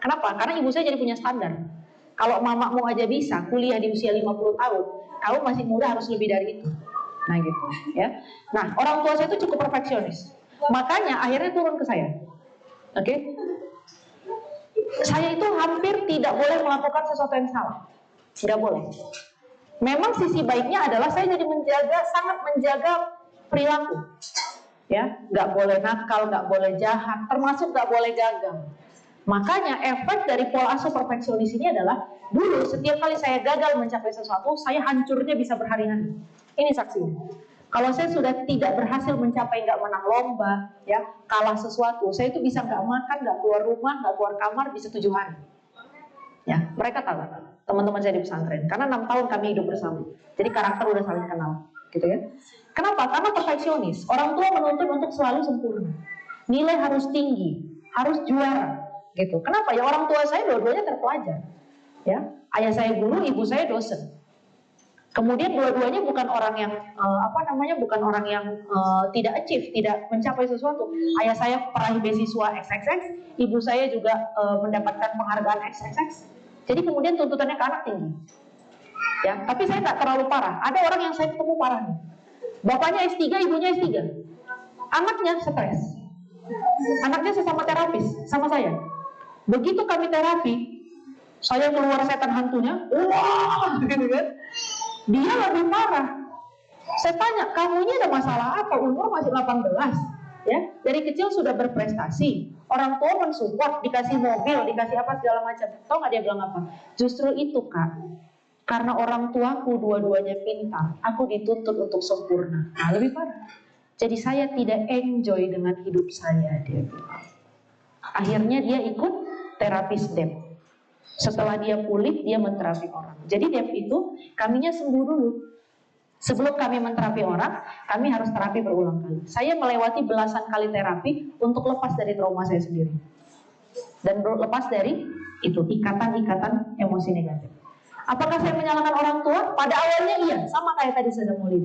Kenapa? Karena ibu saya jadi punya standar. Kalau mamamu aja bisa kuliah di usia 50 tahun, kamu masih muda harus lebih dari itu. Nah gitu ya. Nah orang tua saya itu cukup perfeksionis. Makanya akhirnya turun ke saya. Oke? Saya itu hampir tidak boleh melakukan sesuatu yang salah. Nggak boleh. Memang sisi baiknya adalah saya jadi sangat menjaga perilaku. Ya, nggak boleh nakal, nggak boleh jahat, termasuk nggak boleh gagal. Makanya efek dari pola asuh perfeksionis ini adalah dulu setiap kali saya gagal mencapai sesuatu, saya hancurnya bisa berhari-hari. Ini saksinya. Kalau saya sudah tidak berhasil mencapai, nggak menang lomba, ya kalah sesuatu, saya itu bisa nggak makan, nggak keluar rumah, nggak keluar kamar bisa 7 hari. Ya, mereka tahu, teman-teman saya di pesantren, karena 6 tahun kami hidup bersama. Jadi karakter udah saling kenal, gitu ya. Kenapa? Karena perfeksionis. Orang tua menuntut untuk selalu sempurna. Nilai harus tinggi, harus juara, gitu. Kenapa? Ya orang tua saya dua-duanya terpelajar. Ya, ayah saya guru, ibu saya dosen. Kemudian dua-duanya bukan orang yang bukan orang yang tidak achieve, tidak mencapai sesuatu. Ayah saya peraih beasiswa XXX, ibu saya juga mendapatkan penghargaan XXX. Jadi kemudian tuntutannya ke anak tinggi. Ya, tapi saya nggak terlalu parah. Ada orang yang saya ketemu parah nih. Bapaknya S3, ibunya S3. Anaknya stres. Anaknya sesama terapis sama saya. Begitu kami terapi, saya keluar setan hantunya, wah, gitu kan. Dia lebih parah. Saya tanya, kamu ini ada masalah apa? Umur masih 18, ya. Dari kecil sudah berprestasi, Orang tua mensupport, dikasih mobil, dikasih apa segala macam. Tahu nggak dia bilang apa? Justru itu Kak, karena orang tuaku dua-duanya pintar, aku dituntut untuk sempurna. Nah, lebih parah. Jadi saya tidak enjoy dengan hidup saya, dia bilang. Akhirnya dia ikut terapis DEP. Setelah dia pulih, dia menterapi orang. Jadi DEP itu, kaminya sembuh dulu. Sebelum kami menterapi orang, kami harus terapi berulang kali. Saya melewati belasan kali terapi untuk lepas dari trauma saya sendiri. Dan lepas dari itu, ikatan-ikatan emosi negatif. Apakah saya menyalahkan orang tua? Pada awalnya iya, sama kayak tadi saya mulai.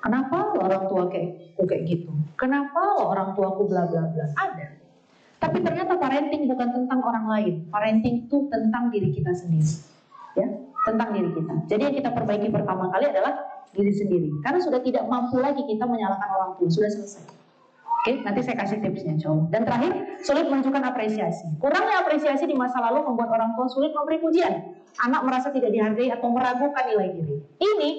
Kenapa orang tua kayak gitu? Kenapa orang tuaku bla bla bla? Ada. Tapi ternyata parenting bukan tentang orang lain. Parenting itu tentang diri kita sendiri. Ya, tentang diri kita. Jadi yang kita perbaiki pertama kali adalah diri sendiri. Karena sudah tidak mampu lagi kita menyalahkan orang tua. Sudah selesai. Oke, nanti saya kasih tipsnya, coba. Dan terakhir, sulit menunjukkan apresiasi. Kurangnya apresiasi di masa lalu membuat orang tua sulit memberi pujian. Anak merasa tidak dihargai atau meragukan nilai diri. Ini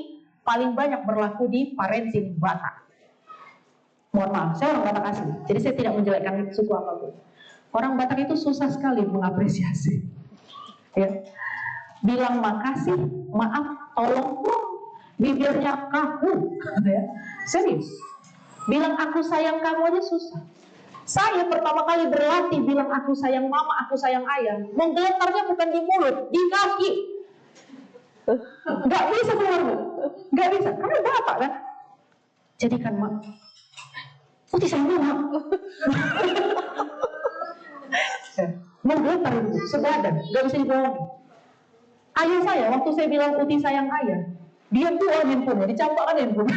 paling banyak berlaku di parenting Batak. Mohon maaf, saya orang Batak asli. Jadi saya tidak menjelekkan suku apapun. Orang Batak itu susah sekali mengapresiasi. Ya. Bilang makasih, maaf, tolong, bibirnya kaku. Ya. Serius. Bilang aku sayang kamu aja susah. Saya pertama kali berlatih bilang aku sayang mama, aku sayang ayah. Menggeletarnya bukan di mulut, di kaki. Gak bisa keluar, gak bisa. Karena Bapak kan. Jadi kan mak, Uti sayang mama. Menggeletar itu, sebadan, gak bisa dibohongi. Ayah saya, waktu saya bilang Uti sayang ayah, dia buang handphonenya, dicampakkan handphone.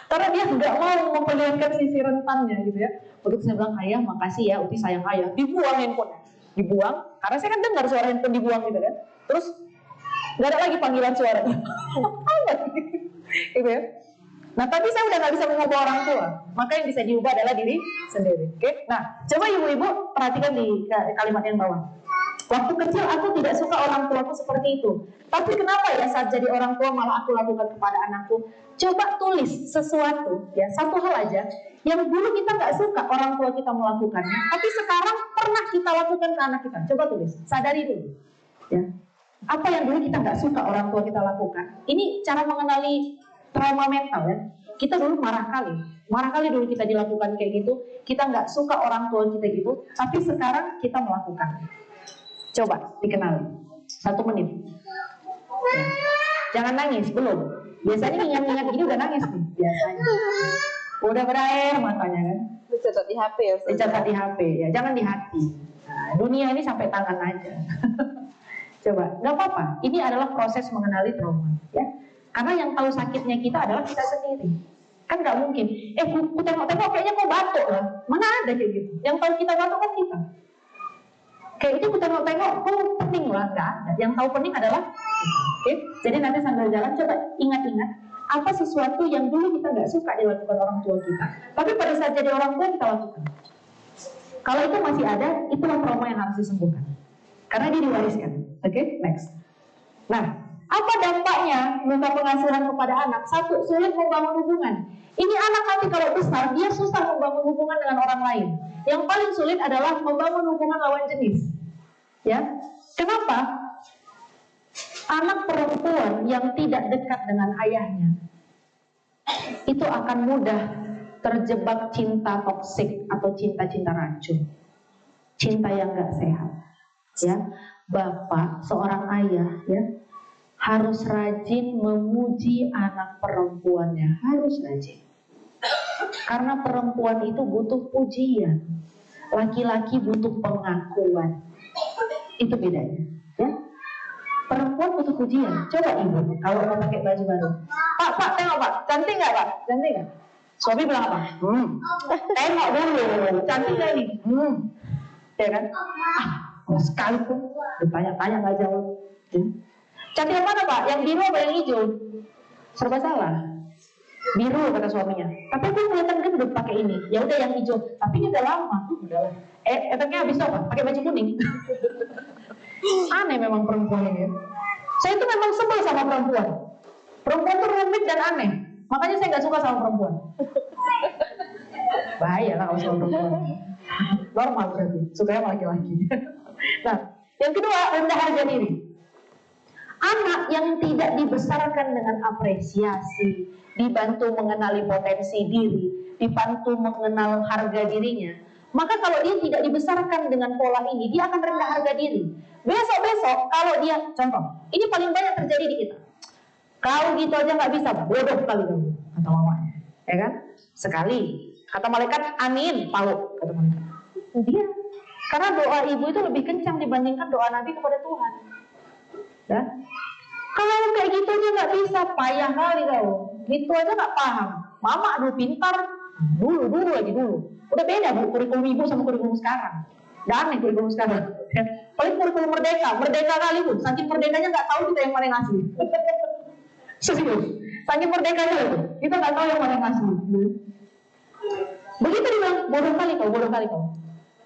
Karena dia nggak mau memperlihatkan sisi rentannya gitu ya. Waktu saya bilang ayah makasih ya Uti sayang ayah, dibuang handphonenya, dibuang. Karena saya kan dengar suara handphone dibuang gitu kan. Terus nggak ada lagi panggilan suaranya. Gitu ya. Nah tapi saya udah nggak bisa mengubah orang tua, maka yang bisa diubah adalah diri sendiri. Oke? Nah coba ibu-ibu perhatikan di kalimat yang bawah. Waktu kecil aku tidak suka orang tuaku seperti itu. Tapi kenapa ya saat jadi orang tua malah aku lakukan kepada anakku? Coba tulis sesuatu, ya satu hal aja yang dulu kita nggak suka orang tua kita melakukannya, tapi sekarang pernah kita lakukan ke anak kita. Coba tulis, sadari dulu. Ya. Apa yang dulu kita nggak suka orang tua kita lakukan? Ini cara mengenali trauma mental ya. Kita dulu marah kali dulu kita dilakukan kayak gitu. Kita nggak suka orang tua kita gitu, tapi sekarang kita melakukan. Coba dikenali 1 menit. Ya. Jangan nangis, belum. Biasanya ingat-ingat gini udah nangis nih, biasanya. Udah berair matanya kan. Dicatat di HP ya. Dicatat di HP ya, jangan di hati. Nah, dunia ini sampai tangan aja. Coba, nggak apa-apa. Ini adalah proses mengenali trauma, ya. Karena yang tahu sakitnya kita adalah kita sendiri. Kan nggak mungkin. Ku tengok-tengok kayaknya kok batuk lah. Mana ada kayak gitu. Yang tahu kita batuk kan kita. Kayak itu ku tengok-tengok, kok pening lah, nggak ada. Yang tahu pening adalah oke. Jadi nanti sambil jalan coba ingat-ingat apa sesuatu yang dulu kita nggak suka dilakukan orang tua kita, tapi pada saat jadi orang tua kita lakukan. Kalau itu masih ada, itulah trauma yang harus disembuhkan, karena dia diwariskan. Oke, next. Nah, apa dampaknya minta pengasuhan kepada anak? 1, sulit membangun hubungan. Ini anak nanti kalau besar, dia susah membangun hubungan dengan orang lain. Yang paling sulit adalah membangun hubungan lawan jenis. Ya, kenapa? Anak perempuan yang tidak dekat dengan ayahnya itu akan mudah terjebak cinta toksik atau cinta-cinta racun, cinta yang gak sehat. Ya, bapak seorang ayah ya harus rajin memuji anak perempuannya, harus rajin. Karena perempuan itu butuh pujian, laki-laki butuh pengakuan. Itu bedanya, ya. Perempuan butuh pujian. Coba ibu, kalau mau pakai baju baru, Pak, tengok Pak, cantik nggak Pak? Cantik nggak? Suami bilang apa? Tengok dulu, cantik nggak ini? Ya kan? Sekali pun, ditanya-tanya nggak jawab. Cantik yang mana Pak? Yang biru apa yang hijau? Serba salah. Biru kata suaminya. Tapi aku kelihatan dia udah pakai ini. Ya udah yang hijau. Tapi ini udah lama. Udahlah. Efeknya habis apa? Pakai baju kuning. Aneh memang perempuan ini. Saya itu memang sebel sama perempuan. Perempuan itu rumit dan aneh. Makanya saya nggak suka sama perempuan. Bahaya lah kalau sama perempuan. Normal berarti, sukanya laki-laki. Nah, yang kedua, rendah harga diri. Anak yang tidak dibesarkan dengan apresiasi, dibantu mengenali potensi diri, dibantu mengenal harga dirinya, maka kalau dia tidak dibesarkan dengan pola ini, dia akan rendah harga diri. Besok-besok kalau dia, contoh, ini paling banyak terjadi di kita. Kau gitu aja nggak bisa, bodoh kali kamu, kata mamanya, ya kan? Sekali, kata malaikat, amin, palu, kata malaikat. Dia, karena doa ibu itu lebih kencang dibandingkan doa Nabi kepada Tuhan. Ya? Kalau kayak gitu aja nggak bisa, payah kali kau. Gitu aja nggak paham. Mama aduh pintar, dulu Udah beda bu kurikulum ibu sama kurikulum sekarang. Dan nih kurikulum sekarang. Paling kurikulum merdeka kali bu. Saking merdekanya nggak tahu kita yang mana yang asli. Serius, saking merdekanya itu, kita nggak tahu yang mana yang asli. Begitu dia bilang, bodoh kali kau.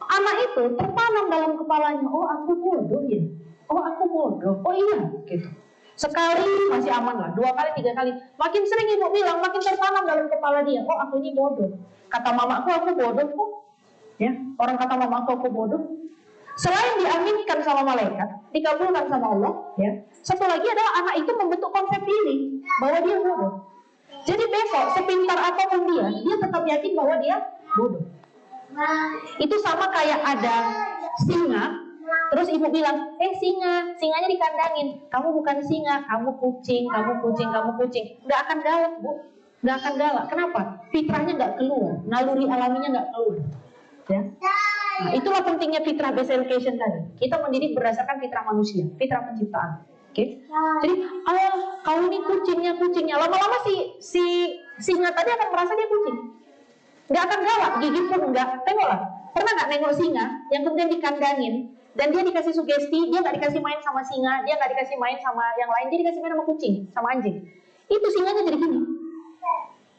Anak itu tertanam dalam kepalanya, oh aku bodoh ya, oh iya, gitu. Sekali masih aman lah, 2 kali, 3 kali. Makin sering ibu bilang, makin tertanam dalam kepala dia, oh aku ini bodoh. Kata mamaku aku bodoh kok. Ya, orang kata mamaku aku bodoh. Selain diaminkan sama malaikat, dikabulkan sama Allah, ya. Satu lagi adalah anak itu membentuk konsep diri bahwa dia bodoh. Jadi besok sepintar apapun dia tetap yakin bahwa dia bodoh. Itu sama kayak ada singa, terus ibu bilang, singanya dikandangin. Kamu bukan singa, kamu kucing. Nggak akan galak bu, nggak akan galak. Kenapa? Fitrahnya nggak keluar, naluri alaminya nggak keluar. Ya. Nah, itulah pentingnya fitrah based education tadi. Kita mendidik berdasarkan fitrah manusia, fitrah penciptaan. Oke? Jadi, kau ini kucingnya. Lama-lama si singa tadi akan merasa dia kucing. Nggak akan galak, gigit pun enggak. Tengoklah, pernah nggak nengok singa yang kemudian dikandangin dan dia dikasih sugesti, dia nggak dikasih main sama singa, dia nggak dikasih main sama yang lain, dia dikasih main sama kucing, sama anjing. Itu singanya jadi gini,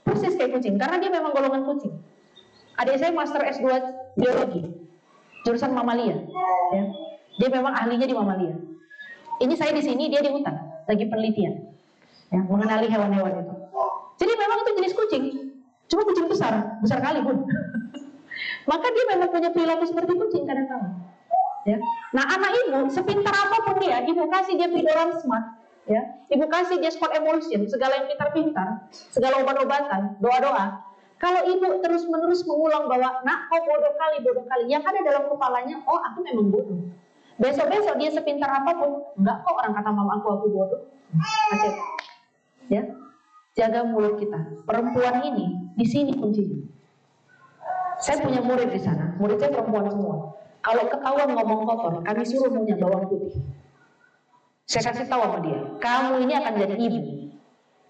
persis kayak kucing, karena dia memang golongan kucing. Adik saya master S2 biologi, jurusan mamalia, ya. Dia memang ahlinya di mamalia. Ini saya di sini, dia di hutan, lagi penelitian, ya, mengenali hewan-hewan itu. Jadi memang itu jenis kucing, cuma kucing besar kali pun. Maka dia memang punya perilaku seperti kucing kadang-kadang. Ya. Nah anak ibu, sepintar apapun dia, ibu kasih dia pidoran smart, ya, ibu kasih dia sport emulsion, segala yang pintar-pintar, segala obat-obatan, doa-doa. Kalau ibu terus-menerus mengulang bahwa, nak kau bodoh kali, yang ada dalam kepalanya, oh aku memang bodoh. Besok-besok dia sepintar apapun, enggak kok orang kata mama aku bodoh. Aceh. Ya, jaga mulut kita. Perempuan ini di sini kuncinya. Saya punya murid di sana, murid saya perempuan semua. Kalau ketahuan ngomong kotor, kami suruh punya bawang putih. Saya kasih tahu sama dia, kamu ini akan jadi ibu.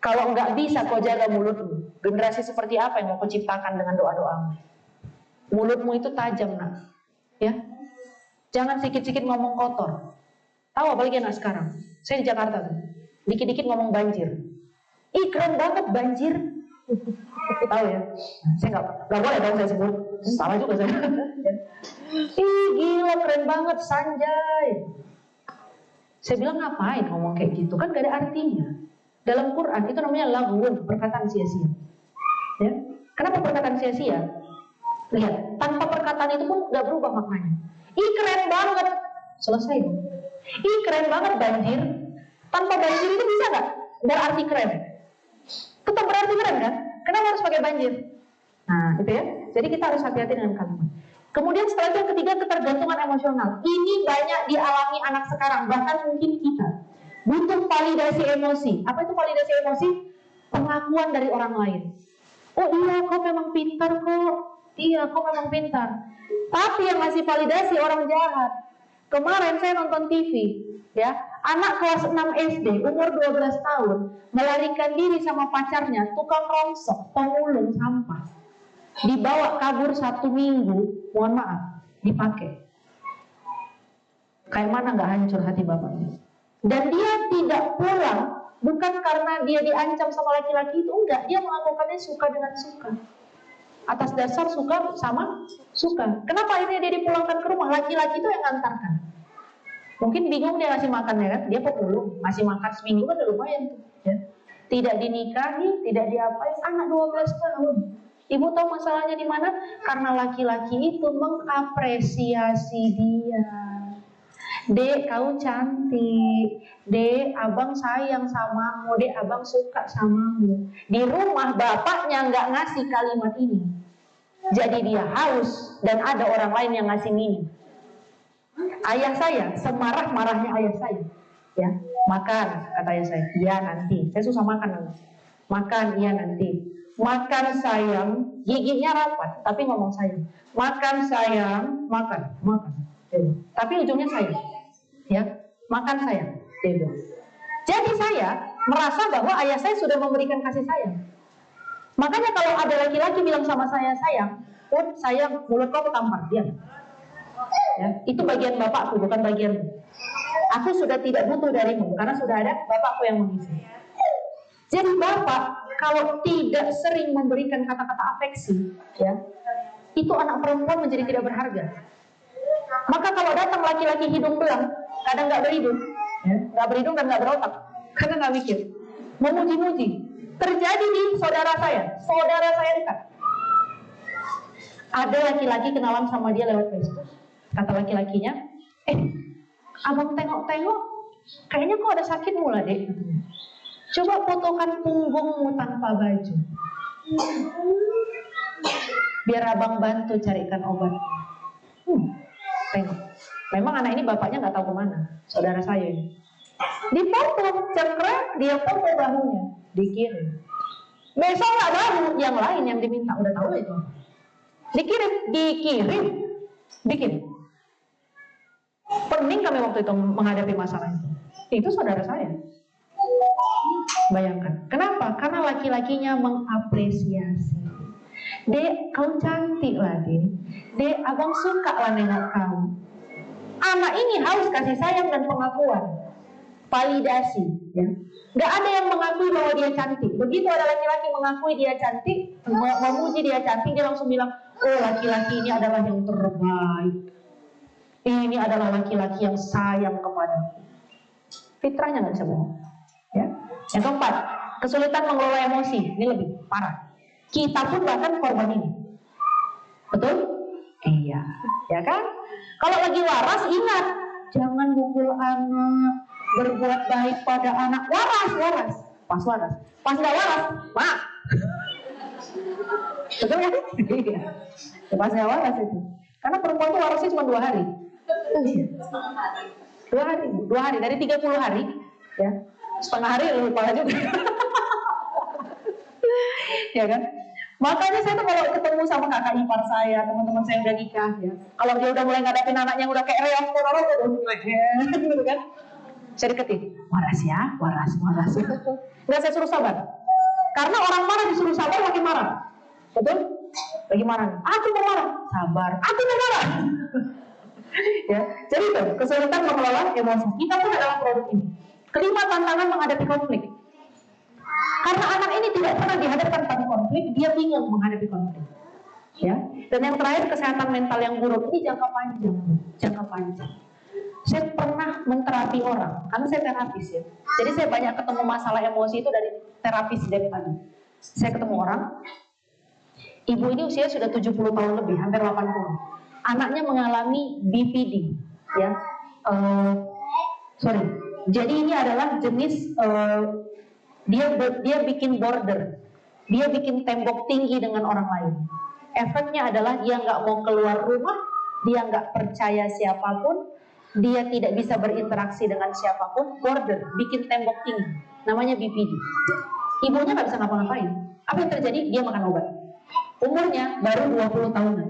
Kalau nggak bisa kau jaga mulutmu, generasi seperti apa yang mau kau ciptakan dengan doa-doamu? Mulutmu itu tajam nak, ya. Jangan sikit-sikit ngomong kotor. Tahu apalagi anak sekarang? Saya di Jakarta tuh, dikit-dikit ngomong banjir. Ih keren banget banjir. Tahu ya? Saya nggak boleh dong saya sebut. Salah juga saya. Ih gila keren banget Sanjay. Saya bilang ngapain ngomong kayak gitu? Kan gak ada artinya. Dalam Quran itu namanya laghun, perkataan sia-sia. Ya? Kenapa perkataan sia-sia? Lihat, tanpa perkataan itu pun gak berubah maknanya. Ih keren banget, selesai. Ih keren banget banjir. Tanpa banjir itu bisa gak berarti keren? Tetap berarti keren kan? Kenapa harus pakai banjir? Nah itu ya. Jadi kita harus hati-hati dengan kalimat. Kemudian setelah itu yang ketiga, ketergantungan emosional. Ini banyak dialami anak sekarang, bahkan mungkin kita. Butuh validasi emosi. Apa itu validasi emosi? Pengakuan dari orang lain. Oh iya, kau memang pintar kok. Iya, kau memang pintar. Tapi yang ngasih validasi orang jahat. Kemarin saya nonton TV, ya, anak kelas 6 SD, umur 12 tahun, melarikan diri sama pacarnya, tukang rongsok, pemulung sampah. Dibawa kabur 1 minggu, mohon maaf, dipakai. Kayak mana nggak hancur hati bapaknya? Dan dia tidak pulang, bukan karena dia diancam sama laki-laki itu, enggak. Dia melakukannya suka dengan suka. Atas dasar suka sama suka. Kenapa akhirnya dia dipulangkan ke rumah? Laki-laki itu yang ngantarkan. Mungkin bingung dia ngasih makan ya kan? Dia pemulung, masih makan seminggu kan udah lumayan tuh. Ya. Tidak dinikahi, tidak diapain, anak 12 tahun. Ibu tahu masalahnya di mana? Karena laki-laki itu mengapresiasi dia. Dek, kau cantik. Dek, abang sayang samamu. Dek, abang suka samamu. Di rumah bapaknya nggak ngasih kalimat ini. Jadi dia haus dan ada orang lain yang ngasih minum. Ayah saya, semarah-marahnya ayah saya, ya, makan, kata ayah saya. Iya nanti. Saya susah makan. Makan, iya nanti. Makan sayang, giginya rapat, tapi ngomong sayang. Makan sayang, makan. Tapi ujungnya sayang, ya. Makan sayang. Jadi saya merasa bahwa ayah saya sudah memberikan kasih sayang. Makanya kalau ada laki-laki bilang sama saya sayang, pun sayang, mulut kau ketampar, diam. Ya, itu bagian bapakku, bukan bagianmu. Aku sudah tidak butuh darimu karena sudah ada bapakku yang mengisi. Jadi bapak kalau tidak sering memberikan kata-kata afeksi, ya, itu anak perempuan menjadi tidak berharga. Maka kalau datang laki-laki hidung belang, kadang nggak berhidung, ya, nggak berhidung dan nggak berotak, karena nggak mikir, memuji-muji. Terjadi di saudara saya dekat. Ada laki-laki kenalan sama dia lewat Facebook. Kata laki-lakinya, abang tengok-tengok, kayaknya kok ada sakit mula dek. Coba fotokan punggungmu tanpa baju, biar abang bantu carikan obat. Tengok, memang anak ini bapaknya nggak tahu kemana, saudara saya ini. Dipoto, cekrek, dia foto bahunya, dikirim. Besok nggak baru, yang lain yang diminta udah tahu itu. Dikirim. Pening kami waktu itu menghadapi masalah itu. Itu saudara saya. Bayangkan. Kenapa? Karena laki-lakinya mengapresiasi. Dek, kau cantik lah, Dek. Dek, abang suka lah nengok kau. Anak ini haus kasih sayang dan pengakuan. Validasi, ya. Gak ada yang mengakui bahwa dia cantik. Begitu ada laki-laki mengakui dia cantik, memuji dia cantik, dia langsung bilang, oh laki-laki ini adalah yang terbaik. Ini adalah laki-laki yang sayang kepadaku. Fitrahnya nggak bisa bohong. Ya. Yang keempat, kesulitan mengelola emosi. Ini lebih parah. Kita pun bahkan korban ini. Betul? Iya. Ya kan? Kalau lagi waras, ingat, jangan pukul anak, berbuat baik pada anak. Waras. Pas nggak waras, mak. Betul ya? Iya. Pas nggak waras itu. Karena perempuan itu warasnya cuma 2 hari. 2 hari dari 30 hari, ya. Setengah hari lupa juga. Ya kan? Makanya saya tuh kalau ketemu sama kakak ipar saya, teman-teman saya yang udah nikah, ya, kalau dia udah mulai ngadapin anaknya yang udah kayak reok, gitu kan? Saya deketin, waras. Nggak, saya suruh sabar. Karena orang marah disuruh sabar makin marah. Betul? Lagi marah. Aku mau marah. Sabar. Aku mau marah. Ya, jadi itu kesulitan mengelola emosi. Kita pun adalah produk ini. Kelima, tantangan menghadapi konflik. Karena anak ini tidak pernah dihadapkan pada konflik, dia bingung menghadapi konflik. Ya. Dan yang terakhir, kesehatan mental yang buruk ini jangka panjang. Saya pernah menterapi orang, karena saya terapis, ya. Jadi saya banyak ketemu masalah emosi itu dari terapis dari tadi. Saya ketemu orang, ibu ini usia sudah 70 tahun lebih, hampir 80. Anaknya mengalami BPD, ya. Jadi ini adalah jenis dia bikin border, dia bikin tembok tinggi dengan orang lain. Efeknya adalah dia nggak mau keluar rumah, dia nggak percaya siapapun, dia tidak bisa berinteraksi dengan siapapun. Border, bikin tembok tinggi, namanya BPD. Ibunya nggak bisa ngapa-ngapain. Apa yang terjadi? Dia makan obat. Umurnya baru 20 tahunan,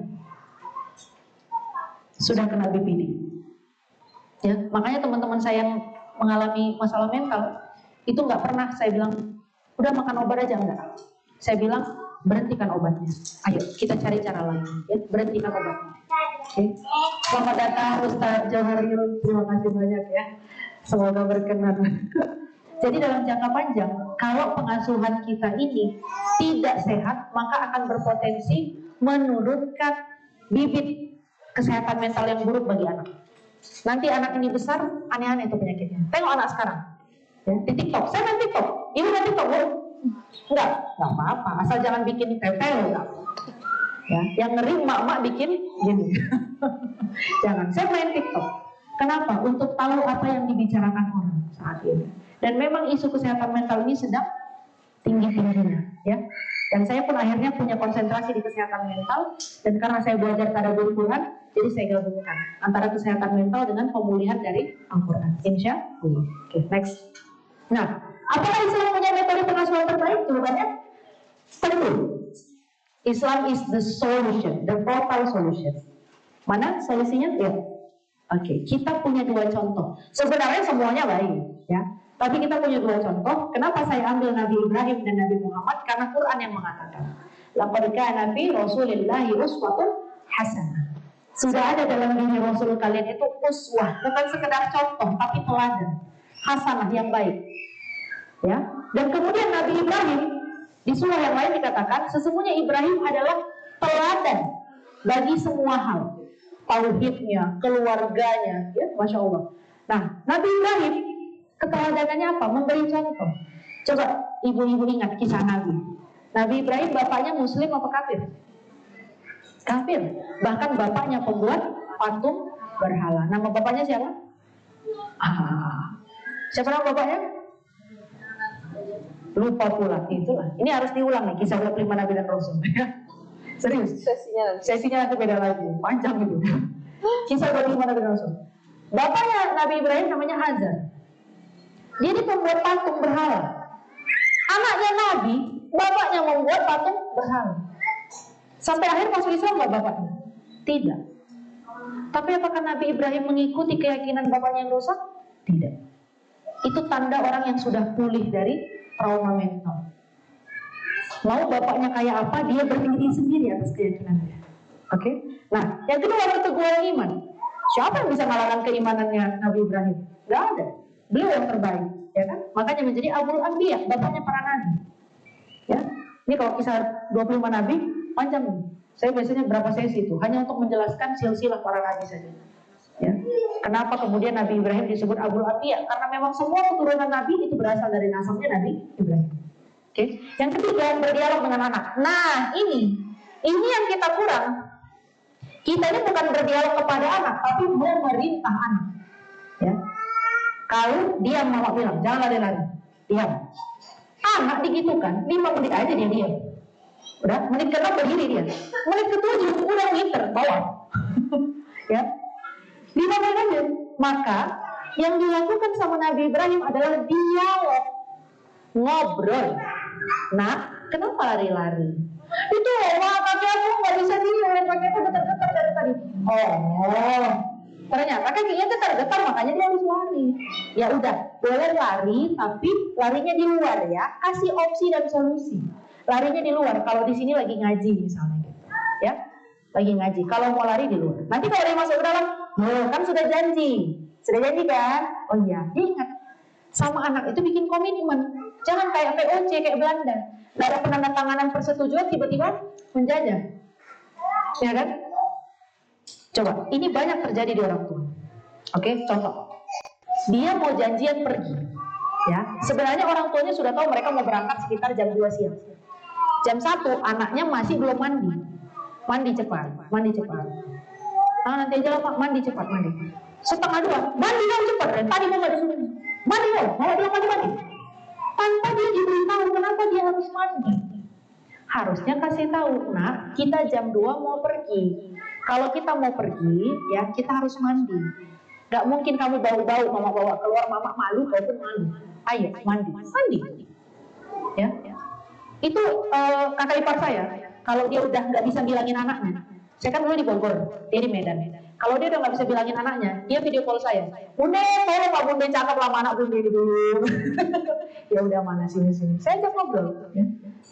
sudah kena BPD. Ya, makanya teman-teman saya yang mengalami masalah mental itu nggak pernah saya bilang udah makan obat aja, enggak. Saya bilang berhentikan obatnya. Ayo kita cari cara lain. Ya, berhentikan obatnya. Oke. Selamat datang Ustaz Jauharil. Terima kasih banyak ya. Semoga berkenan. Jadi dalam jangka panjang, kalau pengasuhan kita ini tidak sehat, maka akan berpotensi menurunkan bibit kesehatan mental yang buruk bagi anak. Nanti anak ini besar, aneh-aneh itu penyakitnya. Tengok anak sekarang, ya, di TikTok. Saya main TikTok, ibu main TikTok, Bu. Enggak apa-apa, asal jangan bikin tempel enggak. Ya, yang ngeri emak-emak bikin gini. Jangan, saya main TikTok. Kenapa? Untuk tahu apa yang dibicarakan orang saat ini. Dan memang isu kesehatan mental ini sedang tinggi-tingginya, ya. Dan saya pun akhirnya punya konsentrasi di kesehatan mental. Dan karena saya belajar tadabbur Quran, jadi saya gabungkan antara kesehatan mental dengan pemulihan dari Al-Quran. Insya Allah. Oke, next. Nah, apakah Islam punya metode pengasuhan terbaik? Jawabannya tentu. Islam is the solution, the total solution. Mana solusinya? Ya. Oke, kita punya dua contoh. Sebenarnya semuanya baik, ya. Tapi kita punya dua contoh. Kenapa saya ambil Nabi Ibrahim dan Nabi Muhammad? Karena Quran yang mengatakan, laqad kana fi Rasulillahi uswatun hasanah. Sudah ada dalam diri Rasul kalian itu uswah, bukan sekedar contoh, tapi teladan, hasanah yang baik. Ya. Dan kemudian Nabi Ibrahim di surah yang lain dikatakan, sesungguhnya Ibrahim adalah teladan bagi semua hal, tauhidnya, keluarganya, ya, masya Allah. Nah, Nabi Ibrahim keteladanannya apa? Memberi contoh. Coba ibu-ibu ingat kisah Nabi. Nabi Ibrahim bapaknya Muslim apa kafir? Kafir. Bahkan bapaknya pembuat patung berhala. Nama bapaknya siapa? Siapa nama bapaknya? Lupa pula. Itulah. Ini harus diulang nih kisah 25 Nabi dan Rasul. Serius. Sesinya nanti beda lagi. Panjang itu. Kisah 25 Nabi dan Rasul. Bapaknya Nabi Ibrahim namanya Azar. Dia ini pembuat patung berhala. Anaknya Nabi, bapaknya membuat patung berhala. Sampai akhir masuk Islam nggak bapaknya? Tidak. Tapi apakah Nabi Ibrahim mengikuti keyakinan bapaknya yang rusak? Tidak. Itu tanda orang yang sudah pulih dari trauma mental. Mau bapaknya kayak apa, dia berdiri sendiri atas keyakinannya. Oke? Nah, yang kedua keteguhan iman. Siapa yang bisa mengalahkan keimanannya Nabi Ibrahim? Gak ada. Beliau yang terbaik, ya kan? Makanya menjadi Abul Anbiya, bapaknya para nabi. Ya. Ini kalau kisah 25 nabi panjang nih. Saya biasanya berapa sesi itu hanya untuk menjelaskan silsilah para nabi saja. Ya. Kenapa kemudian Nabi Ibrahim disebut Abul Anbiya? Karena memang semua keturunan nabi itu berasal dari nasabnya Nabi Ibrahim. Oke. Yang ketiga, berdialog dengan anak. Nah, ini yang kita kurang. Kita ini bukan berdialog kepada anak, tapi memerintah anak. Ya. Kalau diam, mama bilang, jangan lari-lari, diam. Anak digitukan, 5 menit aja dia diam. Udah, menit ke-6 berdiri dia. Menit ke-7 udah ngiter, bawah. Ya, 5 menit aja. Maka yang dilakukan sama Nabi Ibrahim adalah dialog, ngobrol. Nah, kenapa lari-lari? Itu kaki aku nggak bisa diri, kaki aku getar-getar dari tadi. Oh, ternyata kakinya getar-getar, makanya dia harus lari. Ya udah, boleh lari, tapi larinya di luar ya. Kasih opsi dan solusi. Larinya di luar. Kalau di sini lagi ngaji misalnya, gitu. Ya, lagi ngaji. Kalau mau lari di luar. Nanti kalau dia masuk ke dalam, kan sudah janji kan? Oh iya, ingat. Sama anak itu bikin komitmen. Jangan kayak POC, kayak Belanda. Gak ada penandatanganan persetujuan, tiba-tiba menjajah. Ya kan? Coba, ini banyak terjadi di orang tua. Oke, contoh. Dia mau janjian pergi. Ya, sebenarnya orang tuanya sudah tahu mereka mau berangkat sekitar jam 2 siang. Jam 1, anaknya masih belum mandi. Mandi cepat. Nah, nanti aja lah Pak, mandi cepat, mandi. Setengah 2, mandi dong cepat. Tadi mau nggak disuruh. Mandi dong, mau bilang mandi. Tanpa dia diberitahu kenapa dia harus mandi. Harusnya kasih tahu, nak, kita jam 2 mau pergi. Kalau kita mau pergi, ya kita harus mandi. Gak mungkin kamu bau-bau, mama bawa keluar, mama malu, kau pun malu. Ayo, mandi. Ya. Itu kakak ipar saya. Kalau dia udah nggak bisa bilangin anaknya, saya kan dulu di Bogor, dia di Medan. Kalau dia udah nggak bisa bilangin anaknya, dia video call saya. Bunda, tolong Pak Bunda cakap lama anak Bunda ini dulu. Ya udah mana sini. Saya ajak ngobrol. Ya.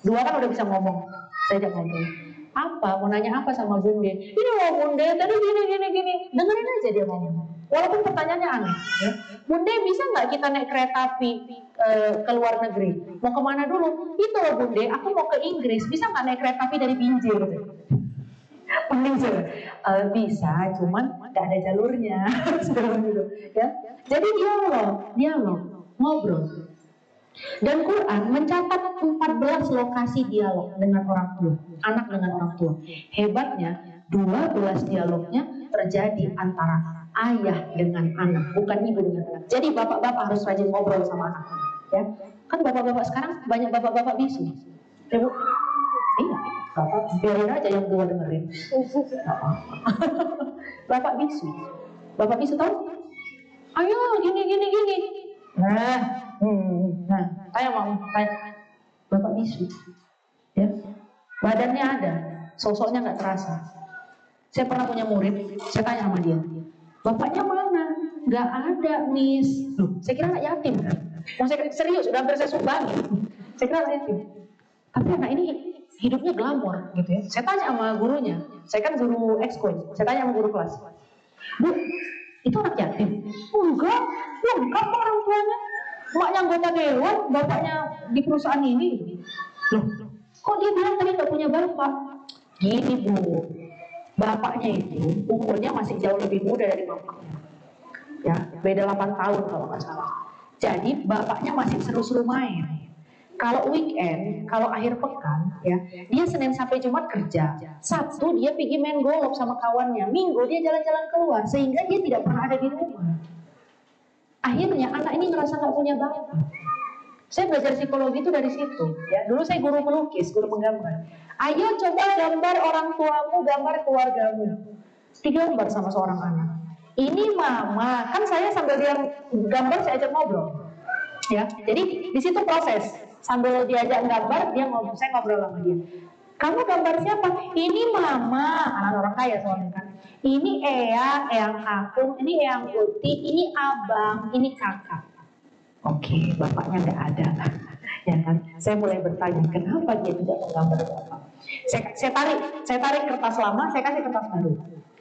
2 kan udah bisa ngomong. Saya ajak ngobrol. Apa? Mau nanya apa sama Bunda? Ini loh Bunda, tadi gini. Dengerin aja dia ngomong. Walaupun pertanyaannya aneh. Ya. Bunda, bisa nggak kita naik kereta api ke luar negeri? Mau kemana dulu? Itu loh Bunda, aku mau ke Inggris. Bisa nggak naik kereta api dari Binjai? Bisa, cuman nggak ada jalurnya. Ya. Jadi dialog, ngobrol. Dan Quran mencatat 14 lokasi dialog dengan orang tua, anak dengan orang tua. Hebatnya, 12 dialognya terjadi antara ayah dengan anak, bukan ibu dengan anak. Jadi bapak-bapak harus rajin ngobrol sama anak, ya. Kan bapak-bapak sekarang banyak bapak-bapak bisu. Ya, Bu? Iya, bapak biarin aja yang tua dengerin. Bapak bisu. Bapak bisu tahu? Ayo gini. Nah, tanya mau tanya. Bapak bisu, ya. Badannya ada, sosoknya nggak terasa. Saya pernah punya murid, saya tanya sama dia, bapaknya mana? Nggak ada, Miss. Loh, saya kira anak yatim kan? Saya serius, udah hampir saya sumbangi. Saya kira anak yatim. Tapi anak ini hidupnya glamor, gitu ya. Saya tanya sama gurunya, saya kan guru ekskul, saya tanya sama guru kelas, Bu, itu anak yatim? Enggak, lengkap kok orang tuanya. Maknya anggota dewan, bapaknya di perusahaan ini. Loh, kok dia bilang tadi nggak punya bapak? Gini Bu, bapaknya itu umurnya masih jauh lebih muda dari bapaknya. Ya, beda 8 tahun kalau nggak salah. Jadi bapaknya masih seru-seru main. Kalau weekend, kalau akhir pekan, ya, dia Senin sampai Jumat kerja. Sabtu dia pergi main golf sama kawannya. Minggu dia jalan-jalan keluar, sehingga dia tidak pernah ada di rumah. Akhirnya anak ini ngerasa nggak punya bapak. Saya belajar psikologi itu dari situ. Ya, dulu saya guru melukis, guru menggambar. Ayo coba gambar orang tuamu, gambar keluargamu. Digambar sama seorang anak. Ini mama, kan saya sambil dia gambar saya ajak ngobrol. Ya, jadi di situ proses. Sambil diajak gambar, dia ngobrol, saya ngobrol sama dia. Kamu gambar siapa? Ini mama, anak orang kaya soalnya kan. Ini eyang kakung, ini eyang putih, ini abang, ini kakak. Oke, bapaknya nggak ada, ya kan? Saya mulai bertanya, kenapa dia tidak menggambar bapak? Saya tarik kertas lama, saya kasih kertas baru.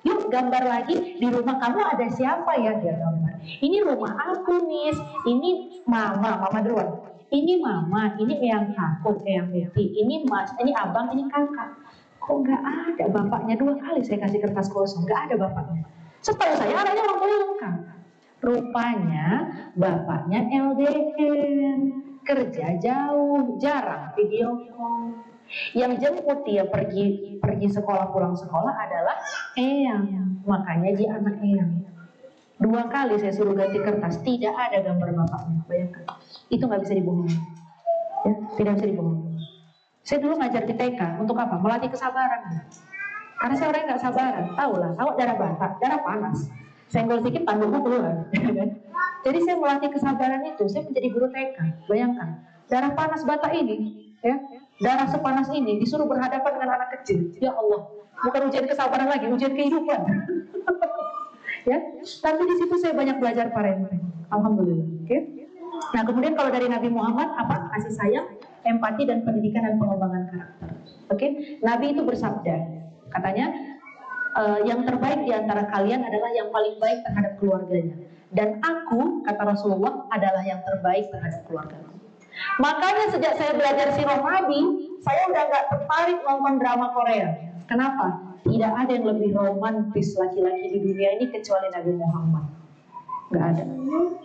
Yuk gambar lagi, di rumah kamu ada siapa ya, dia gambar. Ini rumah aku, Miss. Ini mama duluan. Ini mama, ini eyang kakung, eyang putih, ini mas, ini abang, ini kakak. Kok nggak ada bapaknya? 2 kali saya kasih kertas kosong, nggak ada bapaknya. Setahu saya anaknya orang tua lengkap. Rupanya bapaknya LDR, kerja jauh, jarang video call. Yang jemput dia pergi sekolah pulang sekolah adalah eyang, makanya dia anak eyang. 2 kali saya suruh ganti kertas, tidak ada gambar bapaknya. Bayangkan, itu nggak bisa dibohongi, ya, tidak bisa dibohongi. Saya dulu ngajar di TK untuk apa? Melatih kesabaran. Karena saya orang yang nggak sabaran, tahulah, awak darah Batak, darah panas. Senggol sedikit tandukku keluar. Jadi saya melatih kesabaran itu. Saya menjadi guru TK. Bayangkan, darah panas Batak ini, ya, darah sepanas ini disuruh berhadapan dengan anak kecil. Ya Allah, bukan ujian kesabaran lagi, ujian kehidupan. Ya, tapi di situ saya banyak belajar parenting. Alhamdulillah. Oke. Nah, kemudian kalau dari Nabi Muhammad apa? Kasih sayang, empati dan pendidikan dan pengembangan karakter. Oke. Nabi itu bersabda, katanya, yang terbaik di antara kalian adalah yang paling baik terhadap keluarganya. Dan aku, kata Rasulullah, adalah yang terbaik terhadap keluargaku. Makanya sejak saya belajar sirah Nabi, saya udah gak tertarik nonton drama Korea. Kenapa? Tidak ada yang lebih romantis laki-laki di dunia ini kecuali Nabi Muhammad. Gak ada.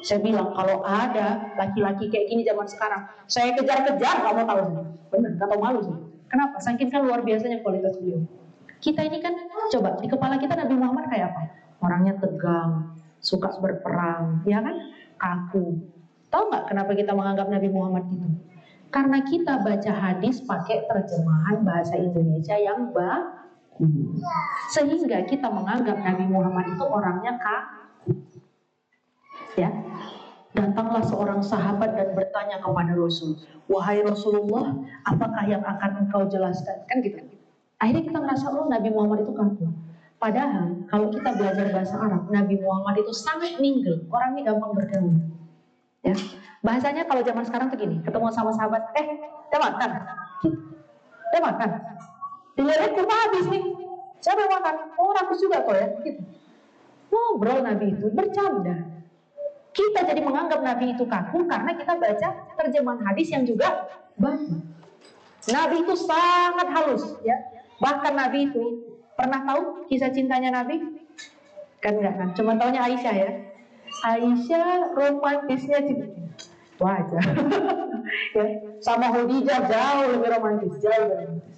Saya bilang kalau ada laki-laki kayak gini zaman sekarang, saya kejar-kejar, gak mau tahu. Benar, gak mau malu sih. Kenapa? Saking kan luar biasanya kualitas beliau. Kita ini kan, coba di kepala kita Nabi Muhammad kayak apa? Orangnya tegang, suka berperang, ya kan? Kaku. Tahu nggak kenapa kita menganggap Nabi Muhammad gitu? Karena kita baca hadis pakai terjemahan bahasa Indonesia yang baku, sehingga kita menganggap Nabi Muhammad itu orangnya kaku. Ya, datanglah seorang sahabat dan bertanya kepada Rasul, wahai Rasulullah, apakah yang akan engkau jelaskan? Kan gitu. Akhirnya kita merasa, oh Nabi Muhammad itu kaku. Padahal kalau kita belajar bahasa Arab, Nabi Muhammad itu sangat mingle, orangnya gampang bergaul. Ya, bahasanya kalau zaman sekarang tuh gini, ketemu sama sahabat, udah makan? Udah makan? Dilihat kurma habis nih, siapa yang makan? Oh rakus juga kok ya, gitu. Ngobrol Nabi itu, bercanda. Kita jadi menganggap Nabi itu kaku karena kita baca terjemahan hadis yang juga baku. Nabi itu sangat halus, ya. Bahkan Nabi itu pernah tahu kisah cintanya Nabi? Kan enggak kan? Cuma taunya Aisyah ya. Aisyah romantisnya cinta. wajar. Ya, sama Khadijah jauh lebih romantis, jauh lebih romantis.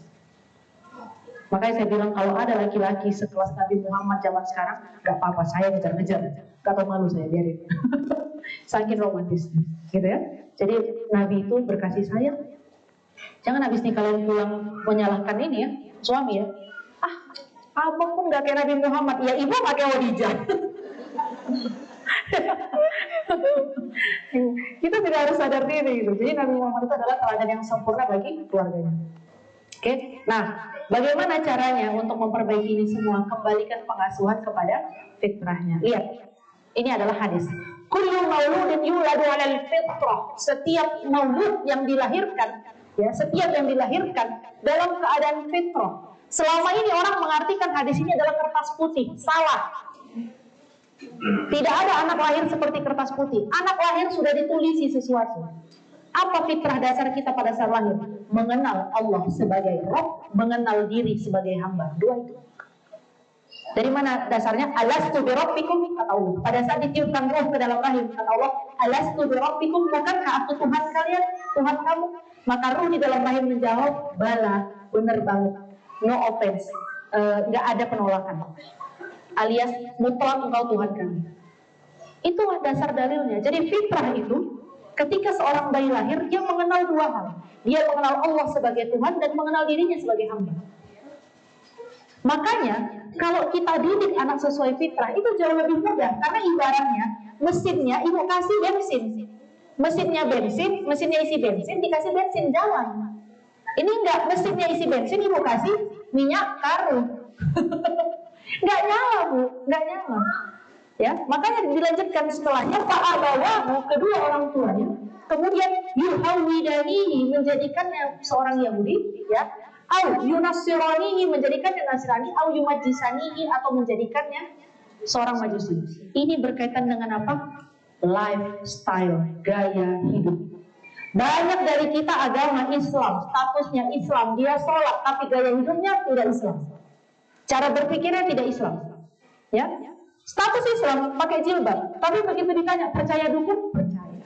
Makanya saya bilang kalau ada laki-laki sekelas Nabi Muhammad zaman sekarang, gak apa-apa, saya ngejar-ngejar, gak tau malu saya, biarin. Saking romantis, gitu ya. Jadi Nabi itu berkasih sayang. Jangan habis nih kalian pulang menyalahkan ini ya, suami ya. Abang pun gak kayak Nabi Muhammad, ya ibu gak kayak Khadijah. Kita tidak harus sadar diri gitu. Jadi Nabi Muhammad itu adalah teladan yang sempurna bagi keluarganya. Oke, nah bagaimana caranya untuk memperbaiki ini semua? Kembalikan pengasuhan kepada fitrahnya. Lihat, ini adalah hadis. Kullu mauludin yuladu 'alal fitrah. Setiap maulud yang dilahirkan, ya, setiap yang dilahirkan dalam keadaan fitrah. Selama ini orang mengartikan hadis ini adalah kertas putih. Salah. Tidak ada anak lahir seperti kertas putih. Anak lahir sudah ditulisi sesuatu. Apa fitrah dasar kita pada saat lahir? Mengenal Allah sebagai Rabb, mengenal diri sebagai hamba. Dua itu. Dari mana dasarnya? Alastu bi rabbikum, kata Allah. Pada saat ditiupkan roh ke dalam rahim, kata Allah, alastu bi rabbikum, bukankah aku Tuhan kalian, Tuhan kamu? Maka roh di dalam rahim menjawab, bala, benar banget. No offense, nggak ada penolakan. Alias mutlak engkau Tuhan kami. Itulah dasar dalilnya. Jadi fitrah itu, ketika seorang bayi lahir, dia mengenal dua hal. Dia mengenal Allah sebagai Tuhan dan mengenal dirinya sebagai hamba. Makanya, kalau kita didik anak sesuai fitrah, itu jauh lebih mudah. Karena ibaratnya, mesinnya ibu kasih bensin. Mesinnya bensin, mesinnya isi bensin, dikasih bensin jalan. Ini enggak, mesinnya isi bensin, ibu kasih minyak karung. Nggak nyala bu, nggak nyala. Ya, makanya dilanjutkan setelahnya fa'abawahu, kedua orang tuanya, kemudian yuhawidanihi, menjadikannya seorang Yahudi, ya, au yunassiranihi, menjadikannya Nasrani, au yumajjisanihi, atau menjadikannya seorang Majusi. Ini berkaitan dengan apa? Lifestyle, gaya hidup. Banyak dari kita agama Islam, statusnya Islam, dia sholat, tapi gaya hidupnya tidak Islam. Cara berpikirnya tidak Islam, ya. Status Islam pakai jilbab, tapi begitu ditanya percaya dukun, percaya.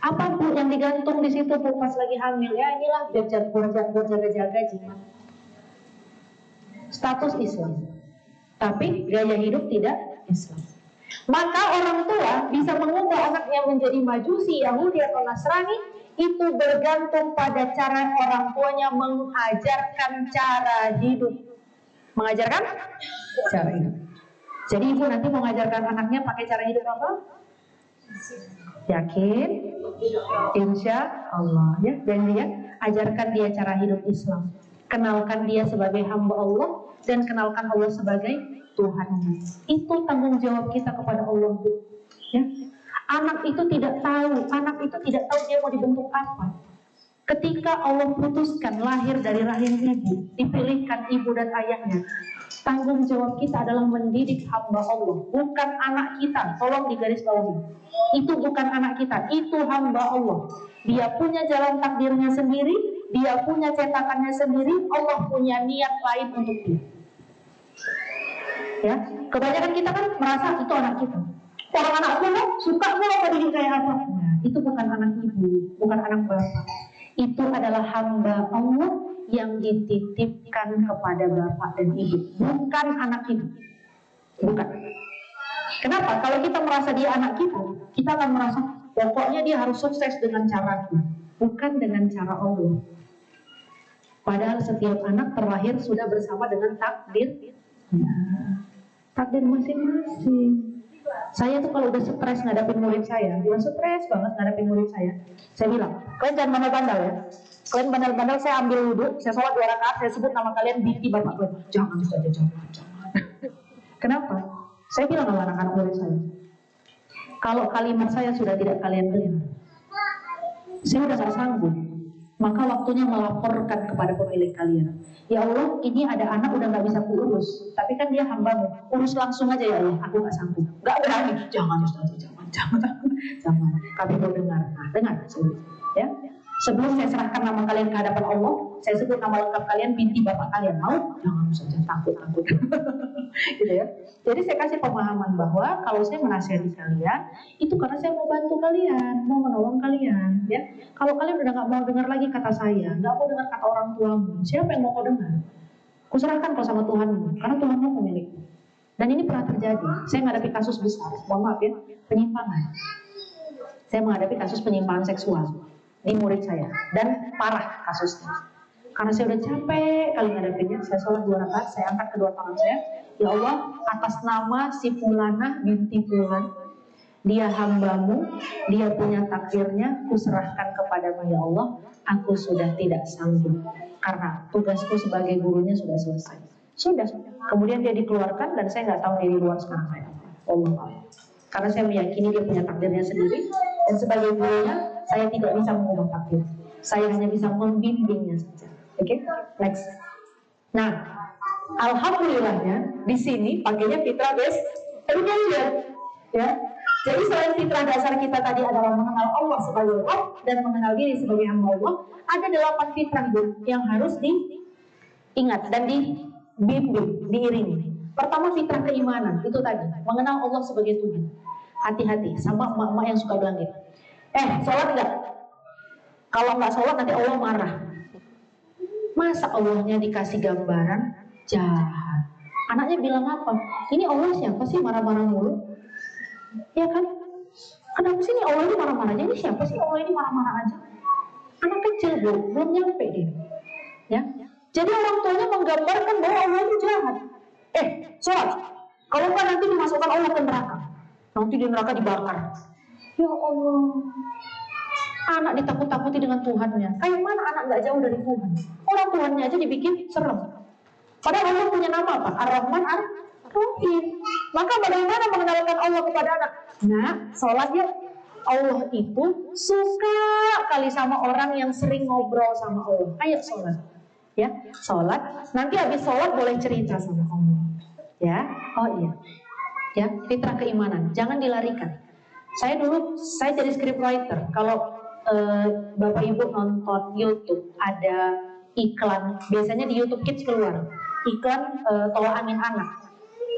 Apa bu yang digantung di situ bu pas lagi hamil? Ya inilah buat jaga-jaga jimat. Status Islam, tapi gaya hidup tidak Islam. Maka orang tua bisa mengubah anaknya menjadi Majusi, Yahudi atau Nasrani. Itu bergantung pada cara orang tuanya mengajarkan cara hidup. Mengajarkan cara hidup. Jadi ibu nanti mau mengajarkan anaknya pakai cara hidup apa? Yakin? Insya Allah ya. Dan dia ajarkan dia cara hidup Islam. Kenalkan dia sebagai hamba Allah dan kenalkan Allah sebagai Tuhannya. Itu tanggung jawab kita kepada Allah, ya. Anak itu tidak tahu, dia mau dibentuk apa. Ketika Allah putuskan lahir dari rahim ibu, dipilihkan ibu dan ayahnya, tanggung jawab kita adalah mendidik hamba Allah, bukan anak kita. Tolong digaris bawahi. Itu bukan anak kita, itu hamba Allah. Dia punya jalan takdirnya sendiri, dia punya cetakannya sendiri. Allah punya niat lain untuk dia. Ya, kebanyakan kita kan merasa itu anak kita. Orang anakku suka mau didik kayak apa? Nah, itu bukan anak ibu, bukan anak bapak. Itu adalah hamba Allah yang dititipkan kepada bapak dan ibu, bukan anak ibu. Bukan. Kenapa? Kalau kita merasa dia anak kita akan merasa pokoknya dia harus sukses dengan caraku, bukan dengan cara Allah. Padahal setiap anak terlahir sudah bersama dengan takdir. Takdir masing-masing. Saya tuh kalau udah stres ngadapin murid saya, dia stres banget ngadapin murid saya bilang, kalian jangan bandel-bandel ya. Kalian bandel-bandel, saya ambil wudhu, saya sholat 2 rakaat, saya sebut nama kalian binti bapak kalian. Jangan saja, jangan. Kenapa? Saya bilang sama anak-anak murid saya, kalau kalimat saya sudah tidak kalian dengar, saya udah gak sanggup. Maka waktunya melaporkan kepada pemilik kalian. Ya Allah, ini ada anak udah gak bisa kuurus, tapi kan dia hambamu, urus langsung aja ya Allah, aku gak sanggup. Gak berani. Jangan. Kami mau dengar. Nah, dengar. Ya. Sebelum saya serahkan nama kalian ke hadapan Allah, saya sebut nama lengkap kalian, binti bapak kalian, mau? Jangan saja, takut. Gitu ya. Jadi saya kasih pemahaman bahwa kalau saya menasihati kalian, itu karena saya mau bantu kalian, mau menolong kalian. Ya, kalau kalian udah nggak mau dengar lagi kata saya, nggak mau dengar kata orang tuamu, siapa yang mau kau dengar? Kau serahkan kau sama Tuhanmu, karena Tuhanmu pemilikmu. Dan ini pernah terjadi. Saya menghadapi kasus besar, mohon maaf ya, penyimpangan. Saya menghadapi kasus penyimpangan seksual di murid saya, dan parah kasusnya. Karena saya udah capek kali ngadepinnya, saya sholat 2 rakaat, saya angkat kedua tangan saya, ya Allah, atas nama si Fulanah binti Fulan, dia hambamu, dia punya takdirnya, kuserahkan kepadamu ya Allah, aku sudah tidak sanggup, karena tugasku sebagai gurunya sudah selesai. Sudah. Kemudian dia dikeluarkan dan saya nggak tahu dia di luar sekarang kayak apa. Allah. Karena saya meyakini dia punya takdirnya sendiri, dan sebagai gurunya saya tidak bisa mengubah takdir. Saya hanya bisa membimbingnya saja. Oke, next. Nah, alhamdulillahnya di sini pakainya fitrah base education, ya. Jadi selain fitrah dasar kita tadi adalah mengenal Allah sebagai Rabb dan mengenal diri sebagai hamba Allah, ada 8 fitrah yang harus diingat dan dibimbing, diiringi. Pertama, fitrah keimanan, itu tadi, mengenal Allah sebagai Tuhan. Hati-hati sama emak-emak yang suka bilang gitu, sholat enggak? Kalau enggak sholat nanti Allah marah. Masa Allahnya dikasih gambaran jahat? Anaknya bilang apa? Ini Allah siapa sih marah-marah mulu? Ya kan? Kenapa sih ini Allah ini marah-marahnya? Ini siapa sih Allah ini marah-marah aja? Anak kecil belum nyampe dia. Ya. Jadi orang tuanya menggambarkan bahwa Allah itu jahat. Sholat. Kalau enggak nanti dimasukkan Allah ke neraka. Nanti di neraka dibakar. Ya Allah. Anak ditakut-takuti dengan Tuhannya. Kayak mana anak gak jauh dari Tuhan? Orang Tuhannya aja dibikin serem. Padahal Allah punya nama apa? Ar-Rahman, Ar-Rahim. Maka bagaimana mengenalkan Allah kepada anak? Nah, sholat ya. Allah itu suka kali sama orang yang sering ngobrol sama Allah. Ayo sholat. Ya, sholat. Nanti habis sholat boleh cerita sama Allah. Ya, oh iya. Ya, fitrah keimanan. Jangan dilarikan. Saya jadi scriptwriter. Kalau Bapak Ibu nonton YouTube, ada iklan, biasanya di YouTube Kids keluar iklan tolak angin anak,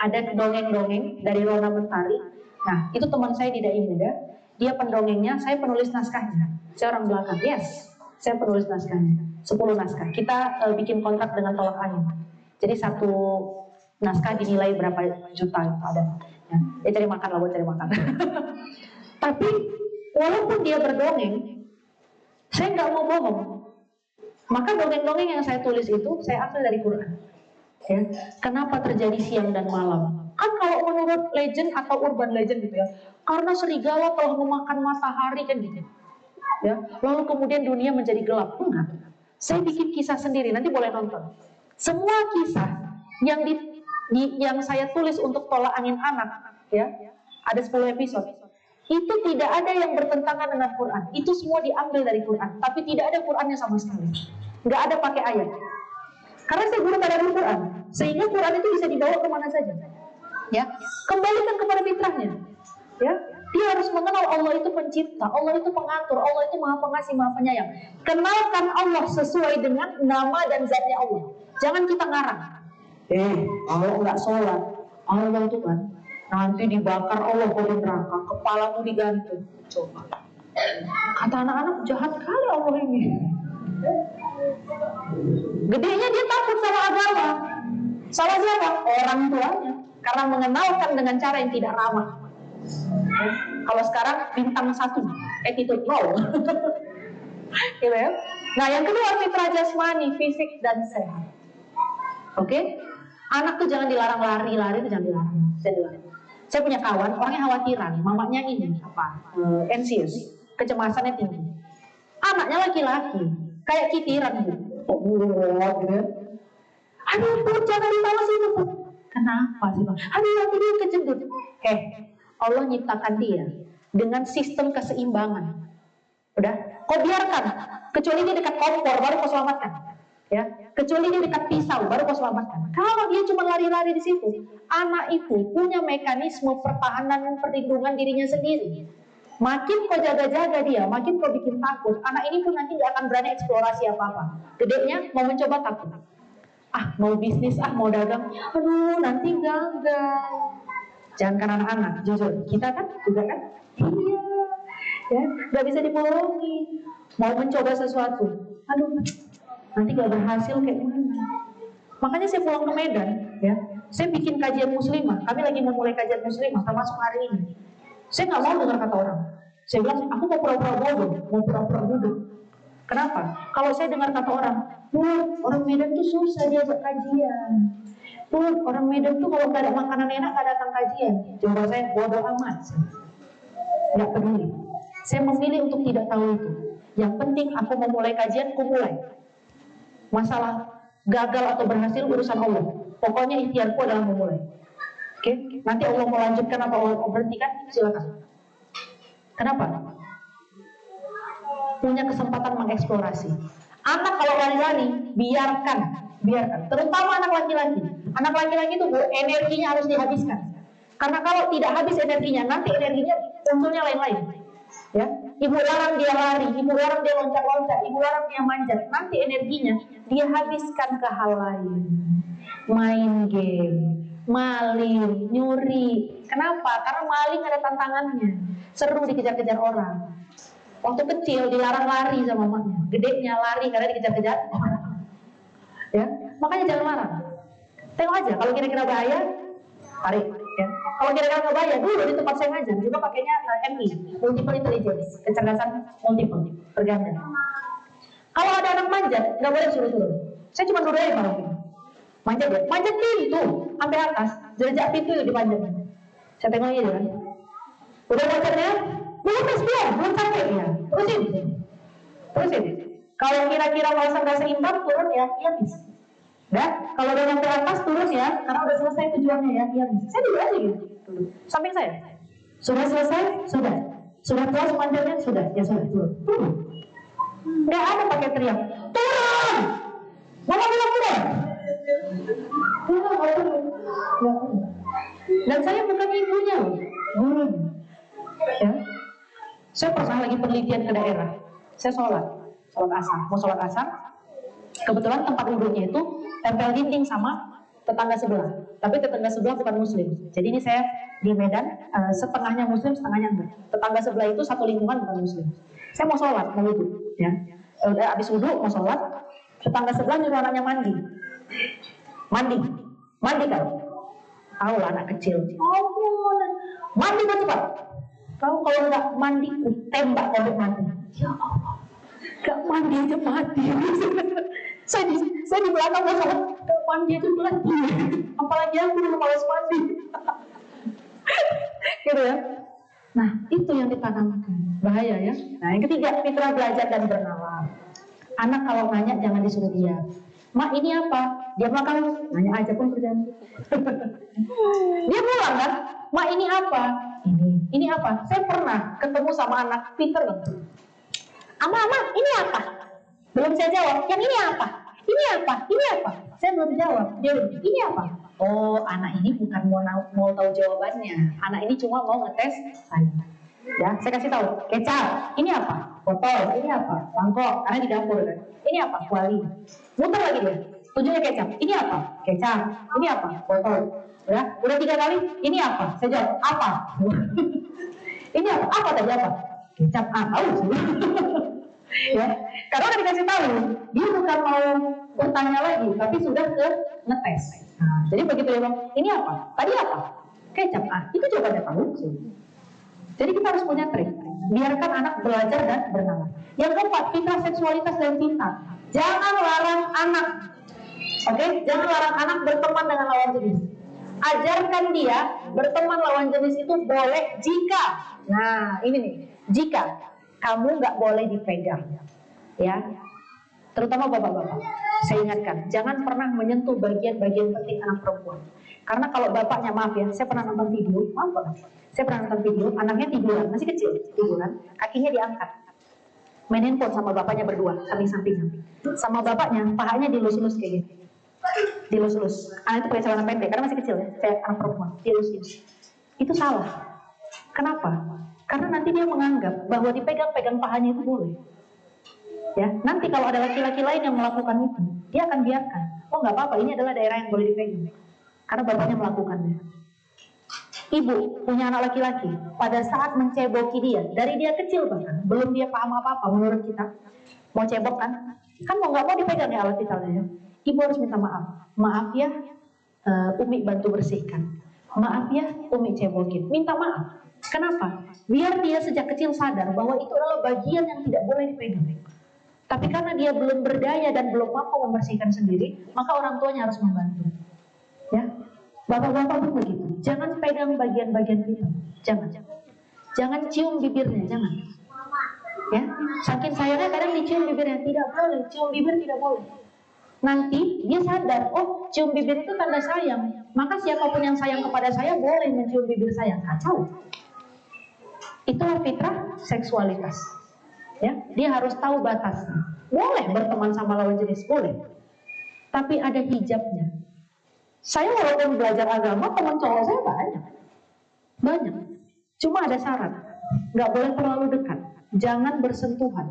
ada dongeng-dongeng dari Rona Mentari. Nah, itu teman saya di Dai Muda, dia pendongengnya, saya penulis naskahnya. Saya orang belakang, yes, saya penulis naskahnya, 10 naskah. Kita bikin kontrak dengan tolak angin. Jadi satu naskah dinilai berapa juta ada. Ya cari makan lah, buat cari makan. Tapi walaupun dia berdongeng, saya nggak mau bohong. Maka dongeng-dongeng yang saya tulis itu saya ambil dari Quran. Ya, kenapa terjadi siang dan malam? Kan kalau menurut legend atau urban legend gitu ya, karena serigala telah memakan matahari kan gitu. Ya, lalu kemudian dunia menjadi gelap. Enggak. Saya bikin kisah sendiri, nanti boleh nonton. Semua kisah yang saya tulis untuk tolak angin anak, ya, ada 10 episode. Itu tidak ada yang bertentangan dengan Quran. Itu semua diambil dari Quran, tapi tidak ada Qurannya sama sekali. Nggak ada pakai ayat. Karena saya guru tadabbur Quran, sehingga Quran itu bisa dibawa kemana saja. Ya, kembalikan kepada fitrahnya. Ya, dia harus mengenal Allah itu pencipta, Allah itu pengatur, Allah itu maha pengasih, maha penyayang. Kenalkan Allah sesuai dengan nama dan zatnya Allah. Jangan kita ngarang. Allah nggak sholat, Allah itu kan nanti dibakar Allah di neraka, kepalamu digantung. Coba. Kata anak-anak, jahat kali Allah ini. Gedenya dia takut sama agama. Salah siapa? Orang tuanya. Karena mengenalkan dengan cara yang tidak ramah. Kalau sekarang bintang 1, attitude 0. Gitu ya. Nah, yang kedua fitrah jasmani, fisik dan sehat. Oke? Anak tuh jangan dilarang lari tuh jangan dilarang. Saya punya kawan, orangnya khawatiran, mamanya ini anxious, kecemasannya tinggi. Anaknya laki-laki, kayak kitiran gitu. Aduh, Put, jangan ditawa sini, Put. Kenapa sih, Bang? Aduh, nanti dia kejedut. Allah nyiptakan dia dengan sistem keseimbangan. Udah, kau biarkan, kecuali dia dekat kompor, baru kau selamatkan. Ya, kecuali dia dekat pisau, baru kau selamatkan. Kalau dia cuma lari-lari di situ, anak itu punya mekanisme pertahanan dan perlindungan dirinya sendiri. Makin kau jaga-jaga dia, makin kau bikin takut. Anak ini pun nanti gak akan berani eksplorasi apa-apa. Gedenya mau mencoba takut. Mau bisnis, mau dagang. Aduh, nanti gagal. Jangan karena anak-anak, jujur. Kita kan juga kan? Iya. Ya, gak bisa dibohongi. Mau mencoba sesuatu. Aduh, nanti gak berhasil kayak gimana. Makanya saya pulang ke Medan, ya. Saya bikin kajian muslimah. Kami lagi memulai kajian muslimah, termasuk hari ini. Saya nggak mau dengar kata orang. Saya bilang, aku mau pura-pura bodoh, mau pura-pura bodoh. Kenapa? Kalau saya dengar kata orang, orang Medan tuh susah diajak kajian. Orang Medan tuh kalau nggak ada makanan enak nggak datang kajian. Jawab saya bodoh amat. Nggak peduli. Saya memilih untuk tidak tahu itu. Yang penting aku memulai kajian, aku mulai. Masalah gagal atau berhasil urusan Allah. Pokoknya ikhtiarku adalah memulai. Oke, nanti Allah mau lanjutkan apa Allah berhentikan, silakan. Kenapa? Punya kesempatan mengeksplorasi. Anak kalau lari-lari, biarkan. Terutama anak laki-laki. Anak laki-laki itu energinya harus dihabiskan. Karena kalau tidak habis energinya, nanti energinya munculnya lain-lain. Ya, ibu larang dia lari, ibu larang dia loncat-loncat, ibu larang dia manjat. Nanti energinya dia habiskan ke hal lain. Main game, maling, nyuri. Kenapa? Karena maling ada tantangannya. Seru dikejar-kejar orang. Waktu kecil dilarang lari sama mamanya. Gedenya lari karena dikejar-kejar orang. Ya, makanya jangan larang. Tengok aja, kalau kira-kira bahaya, tarik. Ya. Kalau kira-kira nggak bahaya, dulu di tempat saya ngajar juga pakainya MI, multiple intelligence, kecerdasan multiple, berganda. Kalau ada anak manjat, nggak boleh suruh-suruh. Saya cuma suruh aja malam ini. Manjat pintu sampai atas, jejak pintu itu dipanjat. Saya tengok aja kan. Udah manjatnya, belum sampai ya. Terusin. Kalau kira-kira merasa nggak seimbang, turun ya, iya bisa. Kalau udah sampai atas turun ya, karena udah selesai tujuannya ya, iya bisa. Saya juga aja gitu. Samping saya. Sudah selesai, sudah. Sudah puas manjatnya, sudah. Ya sudah, turun. Nggak ada pakai teriak. Turun! Mama bilang turun. Dan saya bukan ibunya, guru. Ya. Saya pernah lagi penelitian ke daerah. Saya sholat asar, mau sholat asar. Kebetulan tempat duduknya itu tempel dinding sama tetangga sebelah. Tapi tetangga sebelah bukan muslim. Jadi ini saya di Medan, setengahnya muslim, setengahnya enggak. Tetangga sebelah itu satu lingkungan bukan muslim. Saya mau sholat, mau wudhu. Ya. Habis wudhu mau sholat, tetangga sebelah nyuruh anaknya mandi kan? Tahu lah anak kecil. Mandi kan cepat. Tahu kalau nggak mandi, tembak kalau mandi. Ya Allah, nggak mandi aja mati. saya di belakang mau sholat, nggak mandi aja mati. Apalagi aku udah malas mandi. Gitu ya. Nah, itu yang ditanamkan. Bahaya ya. Nah, yang ketiga, mitra belajar dan bernalar. Anak kalau nanya jangan disuruh dia. Mak ini apa? Dia makan, nanya aja pun kerjaan. Dia pulang kan? Mak ini apa? Ini apa? Saya pernah ketemu sama anak Peter. Ama, ini apa? Belum saya jawab. Yang ini apa? Ini apa? Ini apa? Saya belum jawab. Dia bilang, ini apa? Oh, anak ini bukan mau tahu jawabannya. Anak ini cuma mau ngetes saya. Ya, saya kasih tahu. Kecap. Ini apa? Botol. Ini apa? Mangkok. Karena di dapur kan. Ini apa? Kuali. Muter lagi dia. Tujuannya kecap. Ini apa? Kecap. Ini apa? Botol. Udah 3 kali. Ini apa? Saya jawab. Apa? Ini apa? Apa tadi apa? Kecap. Tahu sih. Ya, karena udah dikasih tahu, dia bukan mau bertanya lagi, tapi sudah ke ngetes. Nah, jadi begitu dia bilang, ini apa? Tadi apa? Kecap. Itu jawabannya tahu sih. Jadi kita harus punya trik. Biarkan anak belajar dan bernalar. Yang keempat, fitrah seksualitas dan cinta. Jangan larang anak. Oke, jangan larang anak berteman dengan lawan jenis. Ajarkan dia berteman lawan jenis itu boleh jika. Nah, ini nih, jika kamu nggak boleh dipegang, ya. Terutama bapak-bapak. Saya ingatkan, jangan pernah menyentuh bagian-bagian penting anak perempuan. Karena kalau bapaknya, maaf ya, saya pernah nonton video, saya pernah nonton video, anaknya tiduran, masih kecil, tiduran, kakinya diangkat, main handphone sama bapaknya berdua, samping-samping. Sama bapaknya, pahanya dilus-lus kayak gini, dilus-lus. Anak itu pakai celana pendek, karena masih kecil ya, saya anak perempuan, dilus-lus. Itu salah. Kenapa? Karena nanti dia menganggap bahwa dipegang-pegang pahanya itu boleh. Ya, nanti kalau ada laki-laki lain yang melakukan itu, dia akan biarkan. Oh nggak apa-apa, ini adalah daerah yang boleh dipegang. Karena bapaknya melakukannya. Ibu punya anak laki-laki, pada saat menceboki dia, dari dia kecil bahkan, belum dia paham apa-apa menurut kita, mau cebok kan mau nggak mau dipegang ya alat vitalnya. Ibu harus minta maaf. Maaf ya, Umi bantu bersihkan. Maaf ya, Umi cebokin. Minta maaf. Kenapa? Biar dia sejak kecil sadar bahwa itu adalah bagian yang tidak boleh dipegang. Tapi karena dia belum berdaya dan belum mampu membersihkan sendiri, maka orang tuanya harus membantu. Ya, bapak-bapak pun begitu. Jangan pegang bagian-bagian kita. Jangan cium bibirnya, jangan. Ya, saking sayangnya kadang dicium bibirnya, tidak boleh. Cium bibir tidak boleh. Nanti dia sadar, oh cium bibir itu tanda sayang. Maka siapapun yang sayang kepada saya boleh mencium bibir saya. Kacau. Itulah fitrah seksualitas. Ya, dia harus tahu batasnya. Boleh berteman sama lawan jenis, boleh. Tapi ada hijabnya. Saya walaupun belajar agama, teman cowok saya banyak. Cuma ada syarat, nggak boleh terlalu dekat. Jangan bersentuhan,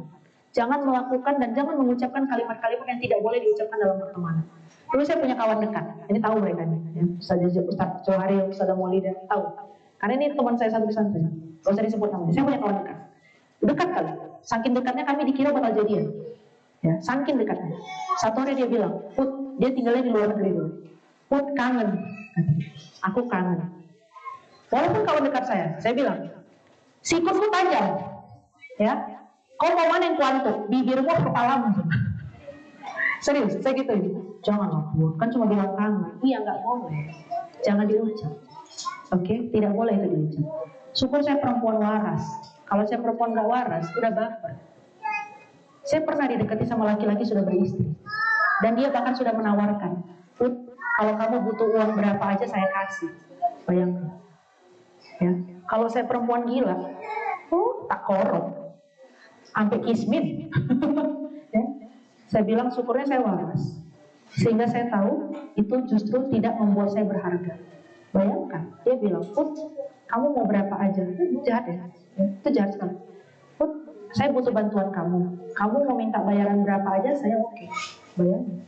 jangan melakukan dan jangan mengucapkan kalimat-kalimat yang tidak boleh diucapkan dalam pertemanan. Dulu saya punya kawan dekat, ini tahu mereka nih, ya. Ustaz Johari, Ustaz Maulida, tahu. Karena ini teman saya satu pesantren, gak usah disebut namanya. Saya punya kawan dekat kali. Saking dekatnya kami dikira bakal jadian. Ya, saking dekatnya. Satu hari dia bilang, Put, dia tinggalnya di luar negeri dulu. Put, kangen. Aku kangen. Walaupun kawan dekat saya bilang, sikurmu tajam. Ya, kau mau mana yang kuantuk? Bibirmu atau kepalamu? Serius, saya gitu. Janganlah, kan cuma bilang kangen. Iya, nggak boleh. Jangan diucap. Oke, tidak boleh itu diucap. Syukur saya perempuan waras. Kalau saya perempuan nggak waras, udah baper. Saya pernah didekati sama laki-laki sudah beristri, dan dia bahkan sudah menawarkan, Put, kalau kamu butuh uang berapa aja saya kasih. Bayangkan. Ya, kalau saya perempuan gila, tak korup. Sampai kismin. Ya. Saya bilang syukurnya saya waras, sehingga saya tahu itu justru tidak membuat saya berharga. Bayangkan, dia bilang, Put, kamu mau berapa aja? Itu jahat ya? Itu jahat sekali. Put, saya butuh bantuan kamu. Kamu mau minta bayaran berapa aja, saya oke. Bayangkan.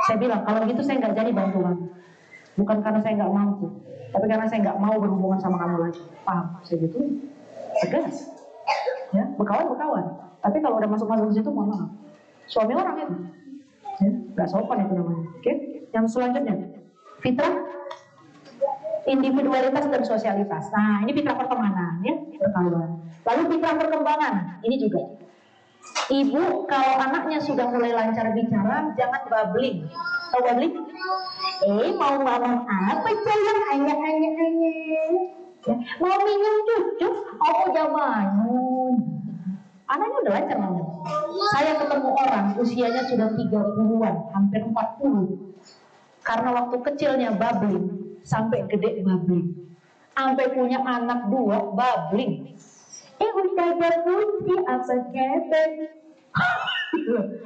Saya bilang, kalau gitu saya nggak jadi bantu kamu. Bukan karena saya nggak mampu, tapi karena saya nggak mau berhubungan sama kamu lagi. Paham? Saya gitu, tegas. Ya, berkawan. Tapi kalau udah masuk ke situ, mohon maaf. Suami orang itu, ya, nggak sopan itu namanya. Oke? Yang selanjutnya, fitrah individualitas dan sosialitas. Nah, ini fitrah pertemanan, ya, berkawan. Lalu fitrah perkembangan, ini juga. Ibu kalau anaknya sudah mulai lancar bicara, jangan babbling. Tahu babbling? Mau ngomong apa sayang? Hanya. Ya, mau minum cucu? Oh, jangan. Anaknya udah lancar ngomong. Saya ketemu orang usianya sudah 30-an, hampir 40. Karena waktu kecilnya babbling, sampai gede babbling. Sampai punya anak 2 babbling. Ustazah Putri apa kabar?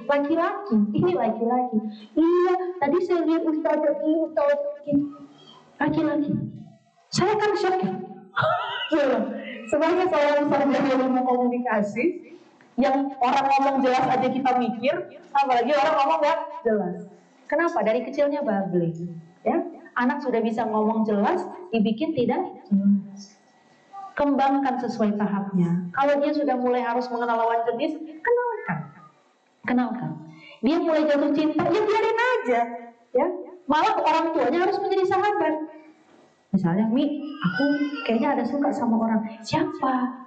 Laki-laki, ini laki-laki. Iya, tadi saya lihat Ustazah ini laki-laki. Saya kan shock ya. Sebagai seorang sarjana ilmu komunikasi, yang orang ngomong jelas aja kita mikir, apalagi orang ngomong nggak jelas. Kenapa? Dari kecilnya babbling. Ya, anak sudah bisa ngomong jelas, dibikin tidak jelas. Kembangkan sesuai tahapnya. Kalau dia sudah mulai harus mengenal lawan jenis, kenalkan. Dia mulai jatuh cinta, ya biarin aja. Ya, malah orang tuanya harus menjadi sahabat. Misalnya, Mi, aku kayaknya ada suka sama orang. Siapa?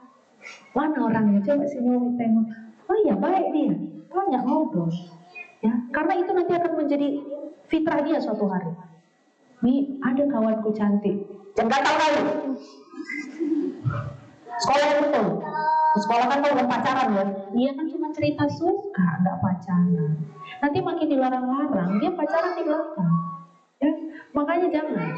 Mana orangnya? Coba sini tengok. Oh iya, baik dia. Banyak ngobrol. Ya, karena itu nanti akan menjadi fitrah dia suatu hari. Mi, ada kawanku cantik. Jangan tahu kali. Sekolah betul. Sekolah kan kalau udah pacaran ya. Dia kan cuma cerita suka, nggak pacaran. Nanti makin dilarang-larang, dia pacaran di belakang. Ya, makanya jangan.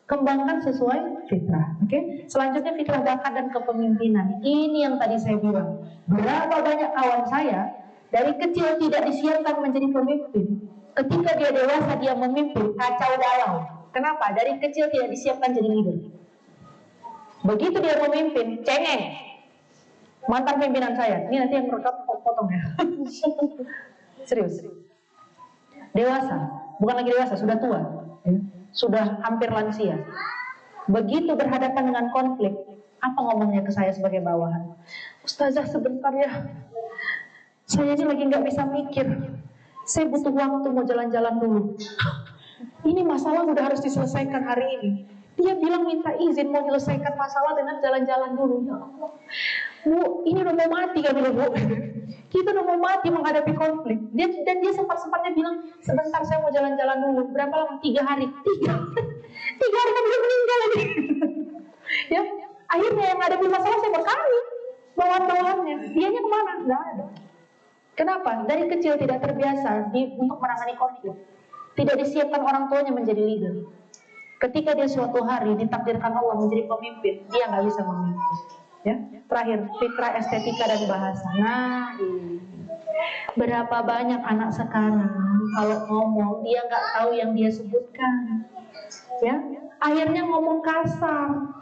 Kembangkan sesuai fitrah. Oke? Selanjutnya fitrah bakat dan kepemimpinan. Ini yang tadi saya bilang. Berapa banyak kawan saya dari kecil tidak disiapkan menjadi pemimpin. Ketika dia dewasa dia memimpin, kacau balau. Kenapa? Dari kecil tidak disiapkan jadi leader. Begitu dia memimpin, cengeng. Mantan pimpinan saya, ini nanti yang rekam potong ya. Serius. Dewasa, bukan lagi dewasa, sudah tua, sudah hampir lansia. Begitu berhadapan dengan konflik, apa ngomongnya ke saya sebagai bawahan? Ustazah sebentar ya, saya ini lagi nggak bisa mikir. Saya butuh waktu mau jalan-jalan dulu. Ini masalah udah harus diselesaikan hari ini. Dia bilang minta izin mau menyelesaikan masalah dengan jalan-jalan dulu. Ya Allah, Bu, ini udah mau mati kan Bu? Kita udah mau mati menghadapi konflik. Dan dia sempat-sempatnya bilang, sebentar saya mau jalan-jalan dulu. Berapa lama? 3 hari. 3 hari kan belum meninggal lagi. Ya, akhirnya yang menghadapi masalah siapa? Kami, bawahan-bawahannya. Dianya kemana? Nggak ada. Kenapa? Dari kecil tidak terbiasa untuk menangani konflik. Tidak disiapkan orang tuanya menjadi leader. Ketika dia suatu hari ditakdirkan Allah menjadi pemimpin, dia nggak bisa memimpin. Ya, terakhir fitrah, estetika dan bahasa. Nah, berapa banyak anak sekarang kalau ngomong dia nggak tahu yang dia sebutkan. Ya, akhirnya ngomong kasar.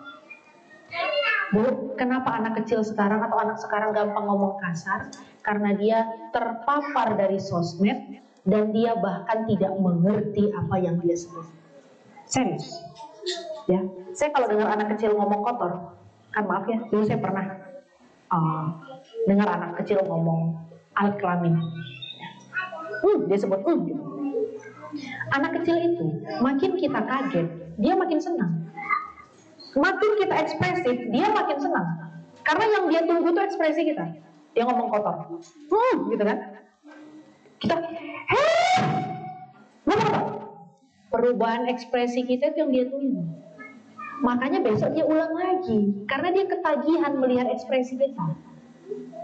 Bu, kenapa anak kecil sekarang atau anak sekarang gampang ngomong kasar? Karena dia terpapar dari sosmed dan dia bahkan tidak mengerti apa yang dia sebut. Serius, ya. Saya kalau dengar anak kecil ngomong kotor, kan maaf ya, dulu saya pernah dengar anak kecil ngomong alat kelamin. Dia sebut gitu. Anak kecil itu makin kita kaget, dia makin senang. Makin kita ekspresif, dia makin senang. Karena yang dia tunggu itu ekspresi kita. Dia ngomong kotor, gitu kan? Kita, ngomong apa? Perubahan ekspresi kita itu yang dia tunggu. Makanya besok dia ulang lagi, karena dia ketagihan melihat ekspresi kita.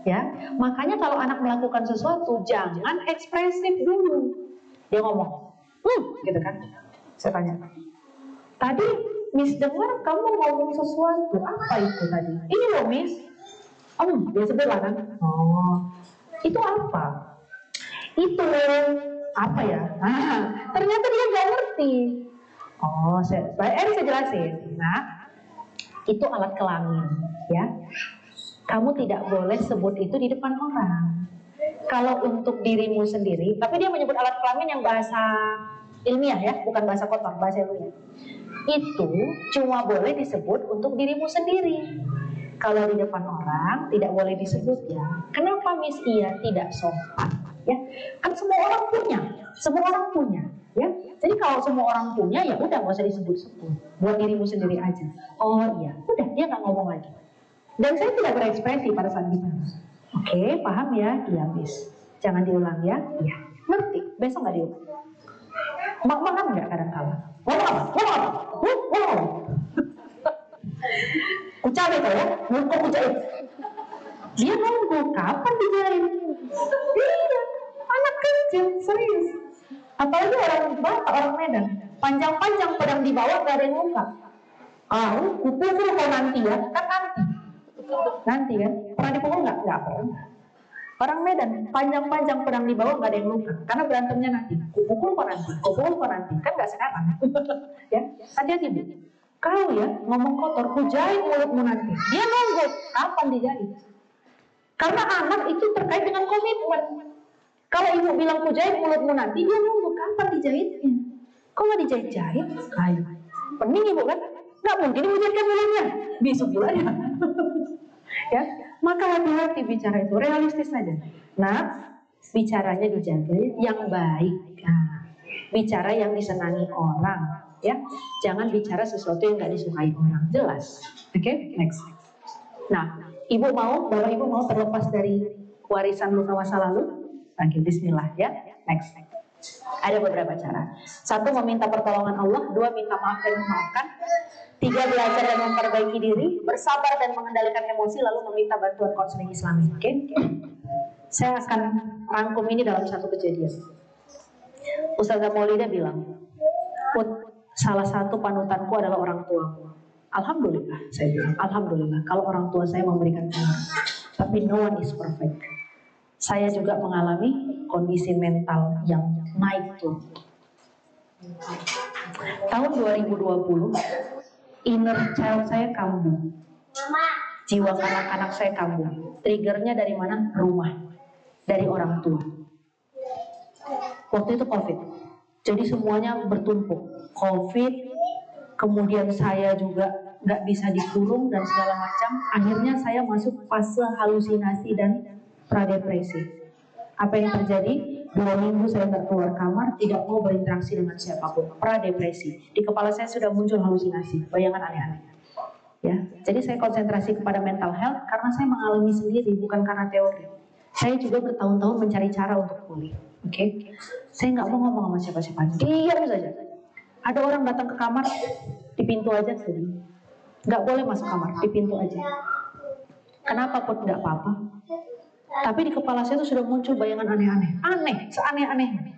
Ya, makanya kalau anak melakukan sesuatu, jangan ekspresif dulu. Dia ngomong, gitu kan? Saya tanya, tadi Miss dengar kamu ngomong sesuatu, apa itu tadi? Ini loh Miss. Dia sebelah kan? Itu apa? Itu apa ya? Ternyata dia nggak ngerti. Saya jelasin. Nah, itu alat kelamin, ya. Kamu tidak boleh sebut itu di depan orang. Kalau untuk dirimu sendiri, tapi dia menyebut alat kelamin yang bahasa ilmiah ya, bukan bahasa kotor, bahasa ilmiah. Itu cuma boleh disebut untuk dirimu sendiri. Kalau di depan orang tidak boleh disebut ya. Kenapa Miss? Iya tidak sopan. Ya, kan semua orang punya, ya. Jadi kalau semua orang punya, ya udah nggak usah disebut-sebut. Buat dirimu sendiri aja. Oh iya, udah dia nggak ngomong lagi. Dan saya tidak berekspresi pada saat bicara. Oke, paham ya? Iya, Miss. Jangan diulang ya. Iya, ngerti. Besok nggak diulang. Makan nggak kadang-kala? Ngomong apa? Kucabe tuh ya, kok kucabe? Dia nunggu kapan dijahit. Iya, anak kecil, serius. Apalagi orang Batak, orang Medan, panjang-panjang pedang dibawa gak ada yang luka. Kupukul kau nanti ya, kan nanti kan, pernah dipukul nggak? Nggak pernah. Orang Medan, panjang-panjang pedang dibawa gak ada yang luka, karena berantemnya nanti. Kupukul kau nanti, kan nggak sekarang. Ya, hati-hati Bu. Kau ya ngomong kotor, kujahit mulutmu nanti. Dia nunggu kapan dijahit. Karena anak itu terkait dengan komitmen. Kalau ibu bilang kujahit mulutmu nanti, dia nunggu kapan dijahitnya. Kok nggak dijahit-jahit? Ayo, pening ibu kan? Nggak mungkin ibu jahitkan mulutnya. Besok bulan ya. Ya, maka hati-hati bicara itu, realistis saja. Nah, bicaranya dijaga yang baik. Nah, bicara yang disenangi orang. Ya, jangan bicara sesuatu yang nggak disukai orang. Jelas. Oke, next. Nah, bapak ibu mau terlepas dari warisan luka masa lalu? Oke, bismillah ya. Next. Ada beberapa cara. 1, meminta pertolongan Allah. 2, minta maaf dan memaafkan. 3, belajar dan memperbaiki diri. Bersabar dan mengendalikan emosi. Lalu meminta bantuan konseling Islami. Oke? Saya akan rangkum ini dalam satu kejadian. Ustazah Maulida bilang, Put, salah satu panutanku adalah orang tuaku. Alhamdulillah, saya bilang, alhamdulillah kalau orang tua saya memberikan pengaruh. Tapi no one is perfect. Saya juga mengalami kondisi mental yang naik turun. Tahun 2020, inner child saya kambuh. Jiwa anak-anak saya kambuh. Triggernya dari mana? Rumah, dari orang tua. Waktu itu COVID, jadi semuanya bertumpuk. COVID, kemudian saya juga nggak bisa dikurung dan segala macam. Akhirnya saya masuk fase halusinasi dan pradepresi. Apa yang terjadi? 2 minggu saya nggak keluar kamar, tidak mau berinteraksi dengan siapapun. Pradepresi. Di kepala saya sudah muncul halusinasi, bayangan aneh-aneh. Ya, jadi saya konsentrasi kepada mental health karena saya mengalami sendiri, bukan karena teori. Saya juga bertahun-tahun mencari cara untuk pulih. Oke, saya nggak mau ngomong sama siapa-siapa, diam saja. Ada orang datang ke kamar, di pintu aja saja. Nggak boleh masuk kamar, di pintu aja. Kenapa pun nggak apa-apa. Tapi di kepala saya itu sudah muncul bayangan aneh-aneh, seaneh-aneh.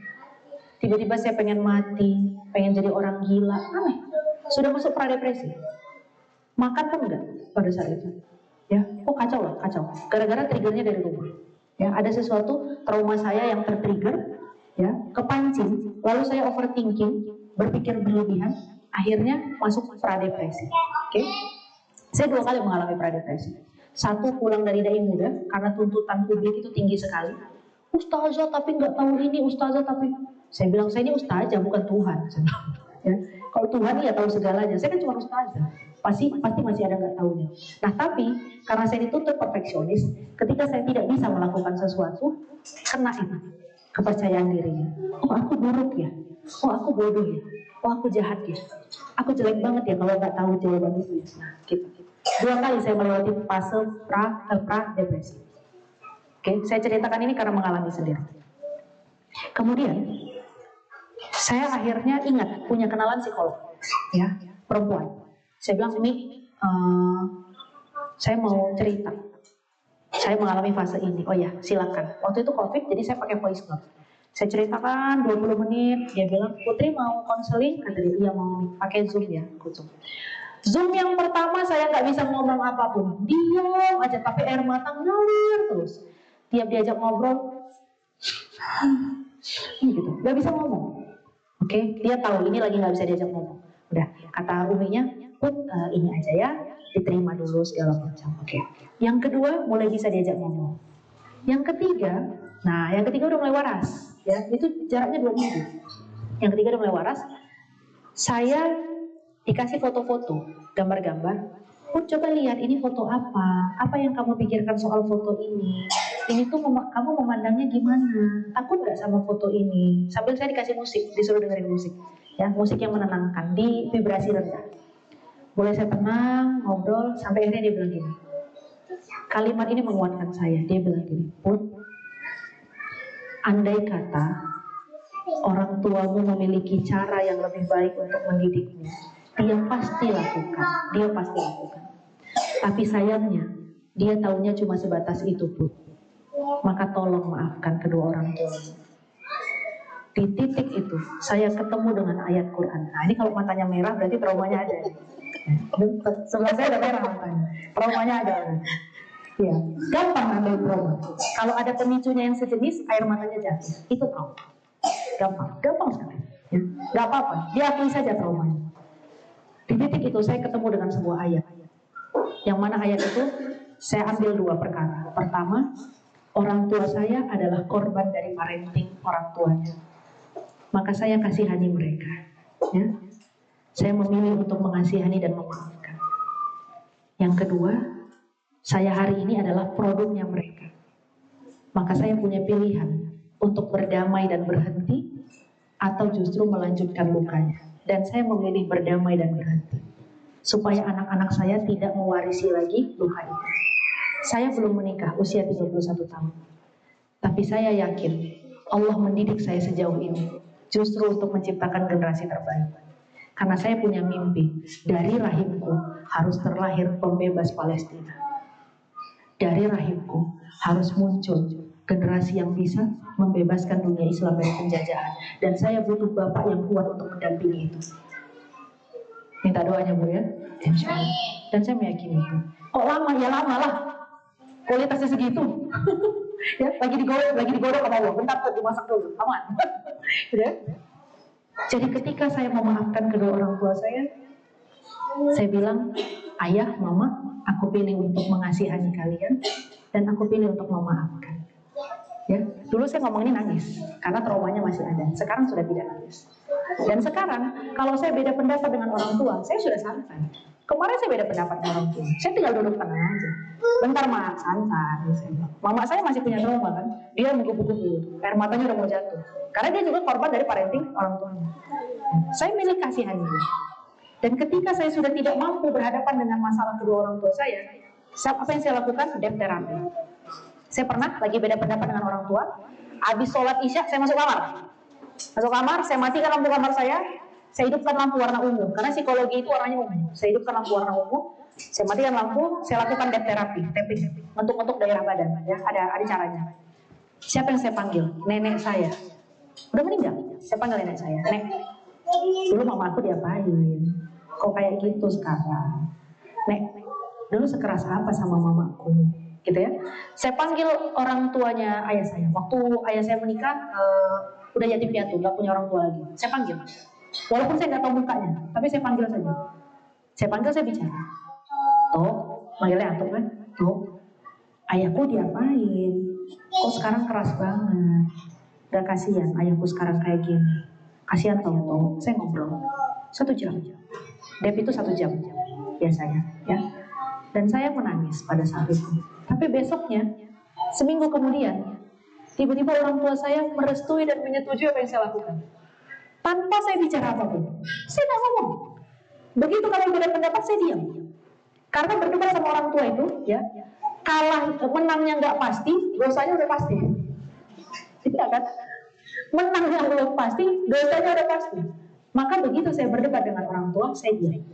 Tiba-tiba saya pengen mati, pengen jadi orang gila, aneh. Sudah masuk pradepresi. Makan pun enggak pada saat itu. Ya, kacau lah, kacau. Gara-gara triggernya dari rumah. Ya, ada sesuatu trauma saya yang tertrigger, ya, kepancing, lalu saya overthinking, berpikir berlebihan, akhirnya masuk pradepresi. Oke? Saya 2 kali mengalami pradepresi. 1 pulang dari dai muda karena tuntutan publik itu tinggi sekali. Ustazah tapi nggak tahu ini, ustazah tapi saya bilang saya ini ustazah bukan Tuhan. Ya. Kalau Tuhan ya tahu segalanya, saya kan cuma ustazah. Pasti masih ada nggak tahunya. Nah tapi karena saya dituntut perfeksionis, ketika saya tidak bisa melakukan sesuatu, kena itu kepercayaan dirinya. Oh aku buruk ya, oh aku bodoh ya, oh aku jahat ya, aku jelek banget ya kalau nggak tahu jawaban itu ya. Nah gitu. 2 kali saya melewati fase pra-depresi. Oke, saya ceritakan ini karena mengalami sendiri. Kemudian saya akhirnya ingat punya kenalan psikolog, ya, perempuan. Saya bilang ini, saya mau cerita. Saya mengalami fase ini. Oh ya, silakan. Waktu itu COVID, jadi saya pakai voice note. Saya ceritakan 20 menit. Dia bilang, Putri mau konseling? Kata dia, iya mau pakai Zoom ya. Zoom yang pertama saya nggak bisa ngomong apapun. Diam aja, tapi air mata ngalir terus. Tiap diajak ngobrol, gitu, nggak bisa ngomong. Oke, dia tahu ini lagi nggak bisa diajak ngomong. Udah, kata uminya, Put, ini aja ya, diterima dulu segala macam. Oke. Yang kedua, mulai bisa diajak ngomong. Yang ketiga, yang ketiga udah mulai waras, ya, itu jaraknya 2 minggu. Yang ketiga udah mulai waras. Saya dikasih foto-foto, gambar-gambar. Put, coba lihat ini foto apa? Apa yang kamu pikirkan soal foto ini? Ini tuh kamu memandangnya gimana? Takut nggak sama foto ini? Sambil saya dikasih musik, disuruh dengerin musik, ya, musik yang menenangkan di vibrasi rendah. Boleh saya tenang, ngobrol, sampai akhirnya dia bilang gini. Kalimat ini menguatkan saya. Dia bilang gini, Put, andai kata orang tuamu memiliki cara yang lebih baik untuk mendidikmu, dia pasti lakukan. Tapi sayangnya, dia taunya cuma sebatas itu, Put. Maka tolong maafkan kedua orang tuamu. Di titik itu, saya ketemu dengan ayat Quran. Nah, ini kalau matanya merah berarti traumanya ada. Sebelah saya ada merah matanya. Traumanya ada. Ya, gampang ambil trauma. Kalau ada pemicunya yang sejenis, air matanya jatuh. Itu trauma. Gampang sekali. Ya, gak apa-apa, diakui saja traumanya. Di titik itu saya ketemu dengan sebuah ayat. Yang mana ayat itu saya ambil 2 perkara. Pertama, orang tua saya adalah korban dari parenting orang tuanya. Maka saya kasihani mereka. Ya. Saya memilih untuk mengasihani dan memaafkan. Yang kedua, saya hari ini adalah produknya mereka. Maka saya punya pilihan untuk berdamai dan berhenti, atau justru melanjutkan lukanya. Dan saya memilih berdamai dan berhenti, supaya anak-anak saya tidak mewarisi lagi luka itu. Saya belum menikah, usia 31 tahun. Tapi saya yakin Allah mendidik saya sejauh ini justru untuk menciptakan generasi terbaik. Karena saya punya mimpi, dari rahimku harus terlahir pembebas Palestina. Dari rahimku harus muncul generasi yang bisa membebaskan dunia Islam dari penjajahan. Dan saya butuh bapak yang kuat untuk mendampingi itu. Minta doanya Bu ya, insya Allah. Dan saya meyakini itu. Kok lama? Ya lama lah. Kualitasnya segitu. Ya, lagi digodok sama Allah. Bentar tuh dimasak dulu, aman. Ya. Jadi ketika saya memaafkan kedua orang tua saya bilang, ayah, mama, aku pilih untuk mengasihani kalian dan aku pilih untuk memaafkan. Ya, dulu saya ngomong ini nangis karena traumanya masih ada. Sekarang sudah tidak nangis. Dan sekarang kalau saya beda pendapat dengan orang tua, saya sudah santai. Kemarin saya beda pendapat dengan orang tua, saya tinggal duduk tenang aja. Bentar mak, santai. Mama saya masih punya trauma kan, dia menggebu-gebu, air matanya udah mau jatuh. Karena dia juga korban dari parenting orang tuanya. Saya milih kasihan dia. Dan ketika saya sudah tidak mampu berhadapan dengan masalah kedua orang tua saya, apa yang saya lakukan? Debt therapy. Saya pernah lagi beda pendapat dengan orang tua. Habis sholat isya, saya masuk kamar. Saya matikan lampu kamar saya hidupkan lampu warna ungu. Karena psikologi itu warnanya ungu. Saya hidupkan lampu warna ungu, saya matikan lampu, saya lakukan debt therapy, tapping, ngetuk-ngetuk daerah badan. Ya, ada caranya. Siapa yang saya panggil? Nenek saya. Udah meninggal. Saya panggil nenek saya. Nek, dulu mama aku diapain? Kok kayak gitu sekarang? Nek, dulu sekeras apa sama mamaku? Gitu ya. Saya panggil orang tuanya ayah saya. Waktu ayah saya menikah, udah yatim piatu, nggak punya orang tua lagi. Saya panggil, walaupun saya nggak tahu mukanya, tapi saya panggil saja. Saya bicara. Toh, manggilnya Atuk kan? Toh, ayahku diapain? Kok sekarang keras banget? Udah kasihan, ayahku sekarang kayak gini. Kasihan Toh. Saya ngobrol 1 jam. Dep itu 1 jam biasanya, ya. Dan saya menangis pada saat itu. Tapi besoknya, seminggu kemudian, tiba-tiba orang tua saya merestui dan menyetujui apa yang saya lakukan. Tanpa saya bicara apapun. Saya tidak ngomong. Begitu kalau beda pendapat, saya diam. Karena berdebat sama orang tua itu, ya, kalah, menangnya nggak pasti, dosanya udah pasti. Tidak kan? Menangnya belum pasti, dosanya udah pasti. Maka begitu saya berdebat dengan orang tua, saya diam.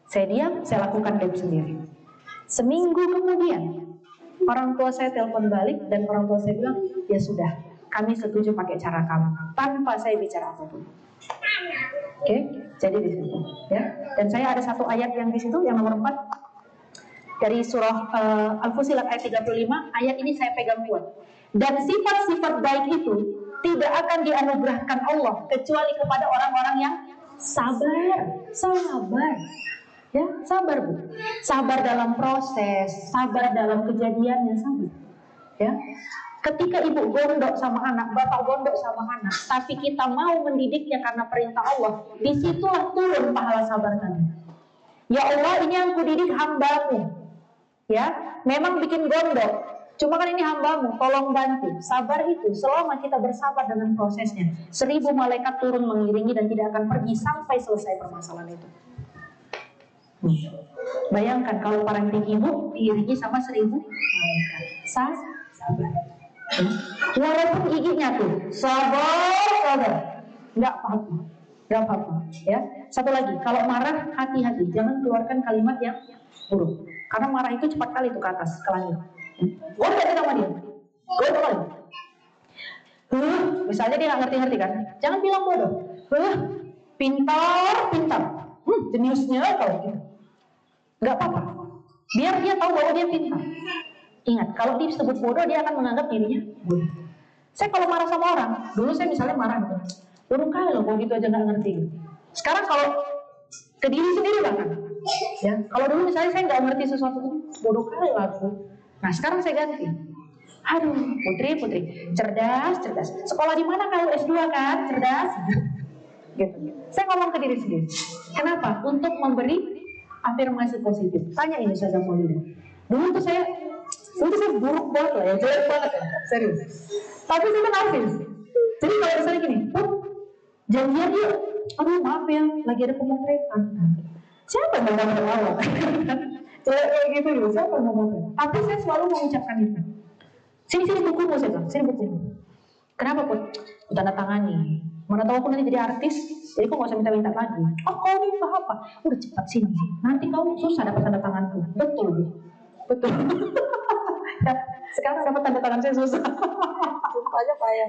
Saya lakukan dep sendiri. Seminggu kemudian, orang tua saya telepon balik dan orang tua saya bilang, ya sudah, kami setuju pakai cara kamu, tanpa saya bicara apapun. Oke, jadi di situ, ya. Dan saya ada satu ayat yang di situ, yang nomor 4 dari surah Al-Fusilat ayat 35. Ayat ini saya pegang kuat. Dan sifat-sifat baik itu tidak akan dianugerahkan Allah kecuali kepada orang-orang yang sabar. Ya, sabar Bu. Sabar dalam proses, sabar dalam kejadiannya, sabar. Ya. Ketika ibu gondok sama anak, bapak gondok sama anak, tapi kita mau mendidiknya karena perintah Allah, disitulah turun pahala sabar tadi. Ya Allah, ini yang kudidik hambamu. Ya, memang bikin gondok, cuma kan ini hambamu, tolong bantu. Sabar itu, selama kita bersabar dengan prosesnya, 1000 malaikat turun mengiringi dan tidak akan pergi sampai selesai permasalahan itu. Bayangkan kalau parenting ibu diiringi sama 1000 malaikat. Sabar. Walaupun giginya tuh sabar, nggak apa-apa, ya. Satu lagi, kalau marah hati-hati, jangan keluarkan kalimat yang buruk, karena marah itu cepat kali tuh ke atas, ke langit. Gue nggak sama dia, gue boleh. Misalnya dia nggak ngerti kan, jangan bilang bodoh. Pintar, jeniusnya kalau gitu. Nggak apa-apa, biar dia tahu bahwa dia pintar. Ingat, kalau disebut bodoh, dia akan menganggap dirinya bodoh. Saya kalau marah sama orang, dulu saya misalnya marah gitu, bodoh kali loh, kok gitu aja nggak ngerti gitu. Sekarang kalau ke diri sendiri bahkan, ya, kalau dulu misalnya saya nggak ngerti sesuatu, bodoh kali lah aku. Nah sekarang saya ganti, aduh putri, cerdas. Sekolah di mana kamu S2 kan, cerdas. Gitu. Saya ngomong ke diri sendiri. Kenapa? Untuk memberi afirmasi positif. Tanya ini saja Polida. Dulu tuh saya buruk banget lah ya, jelek banget ya, serius. Tapi saya nafis. Jadi kalau misalnya gini, janjian yuk, aduh maaf ya, lagi ada pemotretan. Siapa yang mau awal? Jelek kayak gitu loh, siapa yang mau motret? Tapi saya selalu mengucapkan itu. Sini bukumu, saya bilang, sini bukumu. Kenapa Put? Tanda tangani. Mana tahu aku nanti jadi artis, jadi kok nggak usah minta lagi. Oh kau minta apa? Udah cepat sini. Nanti kau susah dapat tanda tanganku. Betul. Ya, sekarang dapat tanda tangan saya susah. Jumpa aja payah.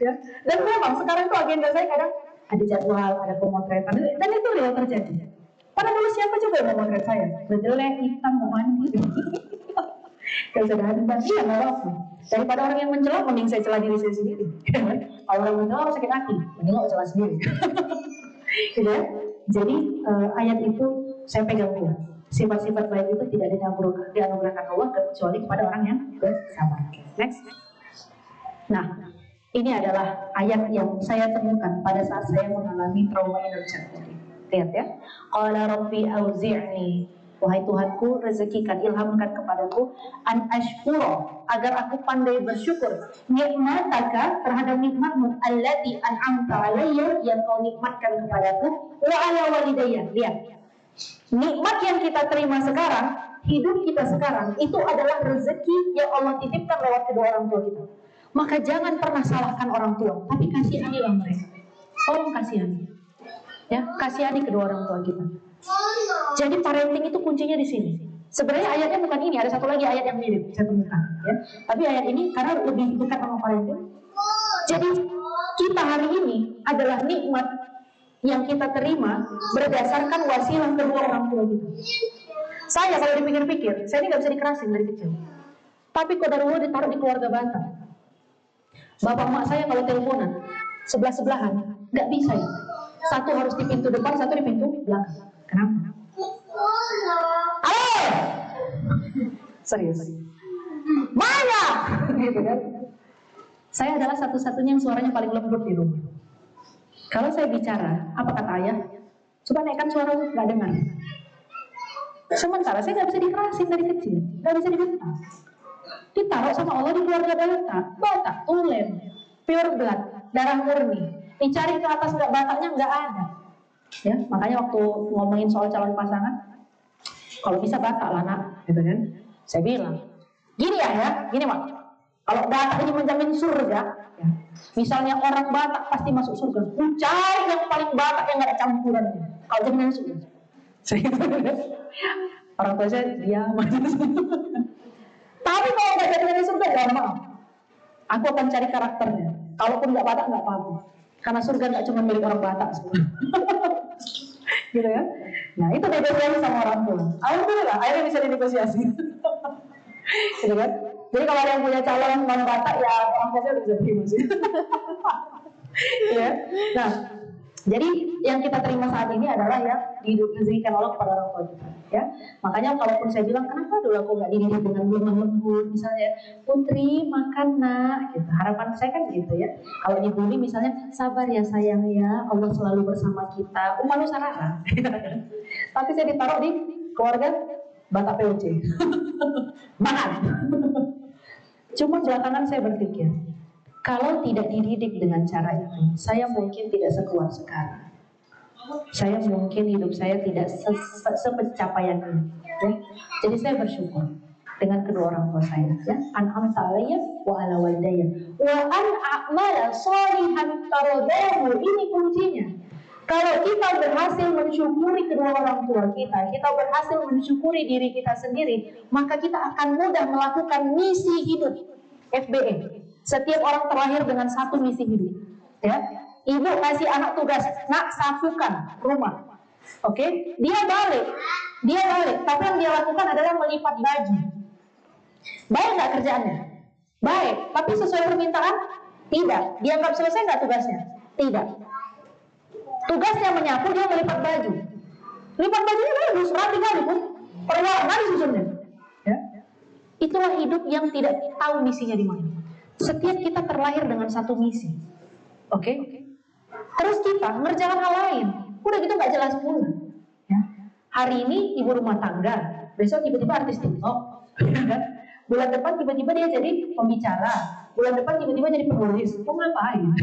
Ya. Dan memang sekarang tuh agenda saya kadang ada jadwal, ada pemotretan, dan itu real terjadi. Karena dulu siapa juga yang mau motret saya? Berjelek, hitam, mau mandi. Gak usah datang, iya nggak apa-apa. Daripada orang yang mencela, mending saya celah diri saya sendiri. Kalau orang mencela, sakit hati, mending nggak celah sendiri. Gitu ya. Jadi ayat itu saya pegang kuat. Sifat-sifat baik itu tidak dianugerahkan Allah kecuali kepada orang yang bersabar. Next. Nah, ini adalah ayat yang saya temukan pada saat saya mengalami trauma inner child tadi. Lihat ya. Qala rabbi auzi'ni, wahai Tuhanku, rezekikan, ilhamkan kepadaku an ashkura, agar aku pandai bersyukur nikmataka, terhadap nikmatmu, allati an'amta alayya, yang kau nikmatkan kepadaku, wa ala walidayya. Lihat, nikmat yang kita terima sekarang, hidup kita sekarang, itu adalah rezeki yang Allah titipkan lewat kedua orang tua kita. Maka jangan pernah salahkan orang tua, tapi kasihanilah mereka. Tolong kasihani, ya, kasihani kedua orang tua kita. Jadi parenting itu kuncinya di sini. Sebenarnya ayatnya bukan ini, ada satu lagi ayat yang mirip saya temukan, ya. Tapi ayat ini karena lebih dekat sama parenting. Jadi kita hari ini adalah nikmat yang kita terima berdasarkan wasilah kedua orang tua kita. Saya kalau dipikir-pikir, saya ini nggak bisa dikerasin dari kecil. Tapi qadarullah ditaruh di keluarga Batak. Bapak mak saya kalau teleponan sebelah-sebelahan nggak bisa ya. Satu harus di pintu depan, satu di pintu belakang. Kenapa? Halo, serius. Mana? Gitu kan? Saya adalah satu-satunya yang suaranya paling lembut di rumah. Kalau saya bicara, apa kata ayah? Coba naikkan suara, nggak dengar. Sementara saya nggak bisa dikerasin dari kecil, nggak bisa dibentak. Ditaruh sama Allah di keluarga Batak, tulen, pure blood, darah murni. Dicari ke atas nggak Bataknya nggak ada. Ya, makanya waktu ngomongin soal calon pasangan, kalau bisa Batak lah nak, gitu kan? Saya bilang, gini ya, gini mak. Kalau Batak ini menjamin surga, ya, misalnya orang Batak pasti masuk surga. Cari yang paling Batak yang nggak ada campurannya. Kalau jaminan surga, orang tua saya diam. Tapi kalau nggak jadi dari surga, ya maaf, aku akan cari karakternya. Kalaupun nggak Batak nggak apa-apa, karena surga nggak cuma milik orang Batak semua. Gitu ya. Nah itu negosiasi sama orang tua. Alhamdulillah, akhirnya bisa dinegosiasi. Gitu kan. Jadi kalau ada yang punya calon non Batak, ya orang tua saya bisa terima sih. Ya. Nah, jadi yang kita terima saat ini adalah yang diberikan Allah kepada orang tua kita, ya. Makanya kalaupun saya bilang kenapa dulu aku nggak dididik dengan lembut, misalnya Putri makan nak, gitu. Harapan saya kan gitu ya. Kalau dibully misalnya sabar ya sayang ya, Allah selalu bersama kita. Malu sarara. Tapi saya ditaruh di keluarga Batak POC. Makan. Cuma belakangan saya berpikir, kalau tidak dididik dengan cara itu, saya mungkin tidak sekuat sekarang. Saya mungkin hidup saya tidak sepencapaian ini. Ya. Jadi saya bersyukur dengan kedua orang tua saya. Ya. An'amta alayya wa ala walidayya wa an a'mala sholihan taradahu. Ini kuncinya. Kalau kita berhasil mensyukuri kedua orang tua kita berhasil mensyukuri diri kita sendiri, maka kita akan mudah melakukan misi hidup. FBE. Setiap orang terlahir dengan satu misi hidup. Ya, ibu kasih anak tugas, nak sapukan rumah. Oke, dia balik. Tapi yang dia lakukan adalah melipat baju. Baik nggak kerjaannya? Baik. Tapi sesuai permintaan? Tidak. Dianggap selesai nggak tugasnya? Tidak. Tugasnya menyapu, dia melipat baju. Lipat bajunya bagus, rapi kali pun. Perwarna disusunnya. Ya. Itulah hidup yang tidak tahu misinya di mana. Setiap kita terlahir dengan satu misi, oke? Terus kita ngerjakan hal lain, udah gitu nggak jelas pula. Ya. Hari ini ibu rumah tangga, besok tiba-tiba artis TikTok, bulan depan tiba-tiba dia jadi pembicara, bulan depan tiba-tiba jadi penulis. Kok ngapain?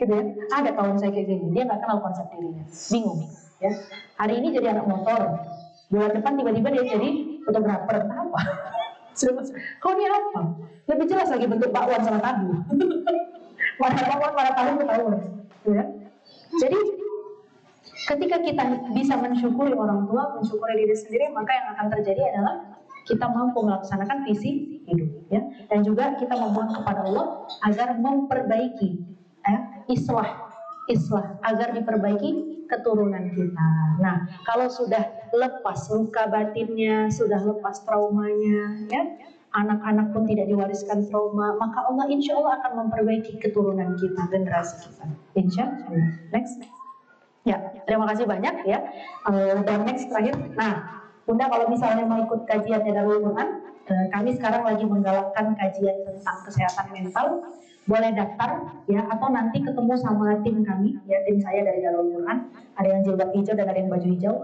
Gitu ya? Ada kawan saya kayak gini, dia nggak kenal konsep dirinya, bingung. Ya. Hari ini jadi anak motor, bulan depan tiba-tiba dia jadi fotografer, apa? Kau ini apa? Lebih jelas lagi bentuk bakwan sama tahu. Mana bakwan, mana tahu ketahuan. Ya. Jadi ketika kita bisa mensyukuri orang tua, mensyukuri diri sendiri, maka yang akan terjadi adalah kita mampu melaksanakan visi hidup, ya. Dan juga kita memohon kepada Allah agar memperbaiki, islah agar diperbaiki keturunan kita. Nah, kalau sudah lepas luka batinnya, sudah lepas traumanya, ya, anak-anak pun tidak diwariskan trauma, maka Allah insya Allah akan memperbaiki keturunan kita, generasi kita. Insya Allah. Next. Ya, terima kasih banyak ya. Dan next terakhir, nah, Bunda kalau misalnya mau ikut kajian Darul Quran, kami sekarang lagi menggalakkan kajian tentang kesehatan mental. Boleh daftar ya, atau nanti ketemu sama tim kami ya, tim saya dari Darul Quran. Ada yang jilbab hijau dan ada yang baju hijau,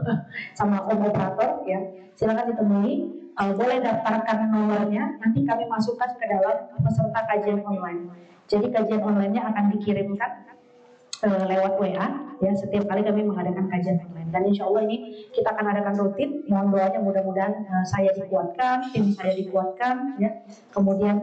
sama om operator ya. Silakan ditemui. Boleh daftarkan nomornya, nanti kami masukkan ke dalam peserta kajian online. Jadi kajian online-nya akan dikirimkan lewat WA ya, setiap kali kami mengadakan kajian online, dan insya Allah ini kita akan adakan rutin. Mohon doanya mudah-mudahan saya dikuatkan, tim saya dikuatkan ya, kemudian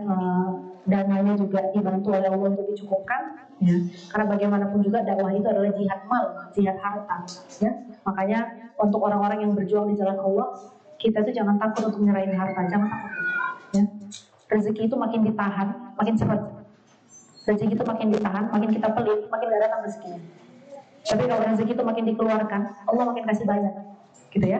dananya juga dibantu oleh Allah untuk dicukupkan ya, karena bagaimanapun juga dakwah itu adalah jihad mal, jihad harta ya. Makanya untuk orang-orang yang berjuang di jalan Allah, kita tuh jangan takut untuk nyerahin harta, jangan takut ya. Rezeki itu makin ditahan makin seret, rezeki itu makin ditahan, makin kita pelit, makin gak datang rezekinya. Tapi kalau rezeki itu makin dikeluarkan, Allah makin kasih banyak, gitu ya.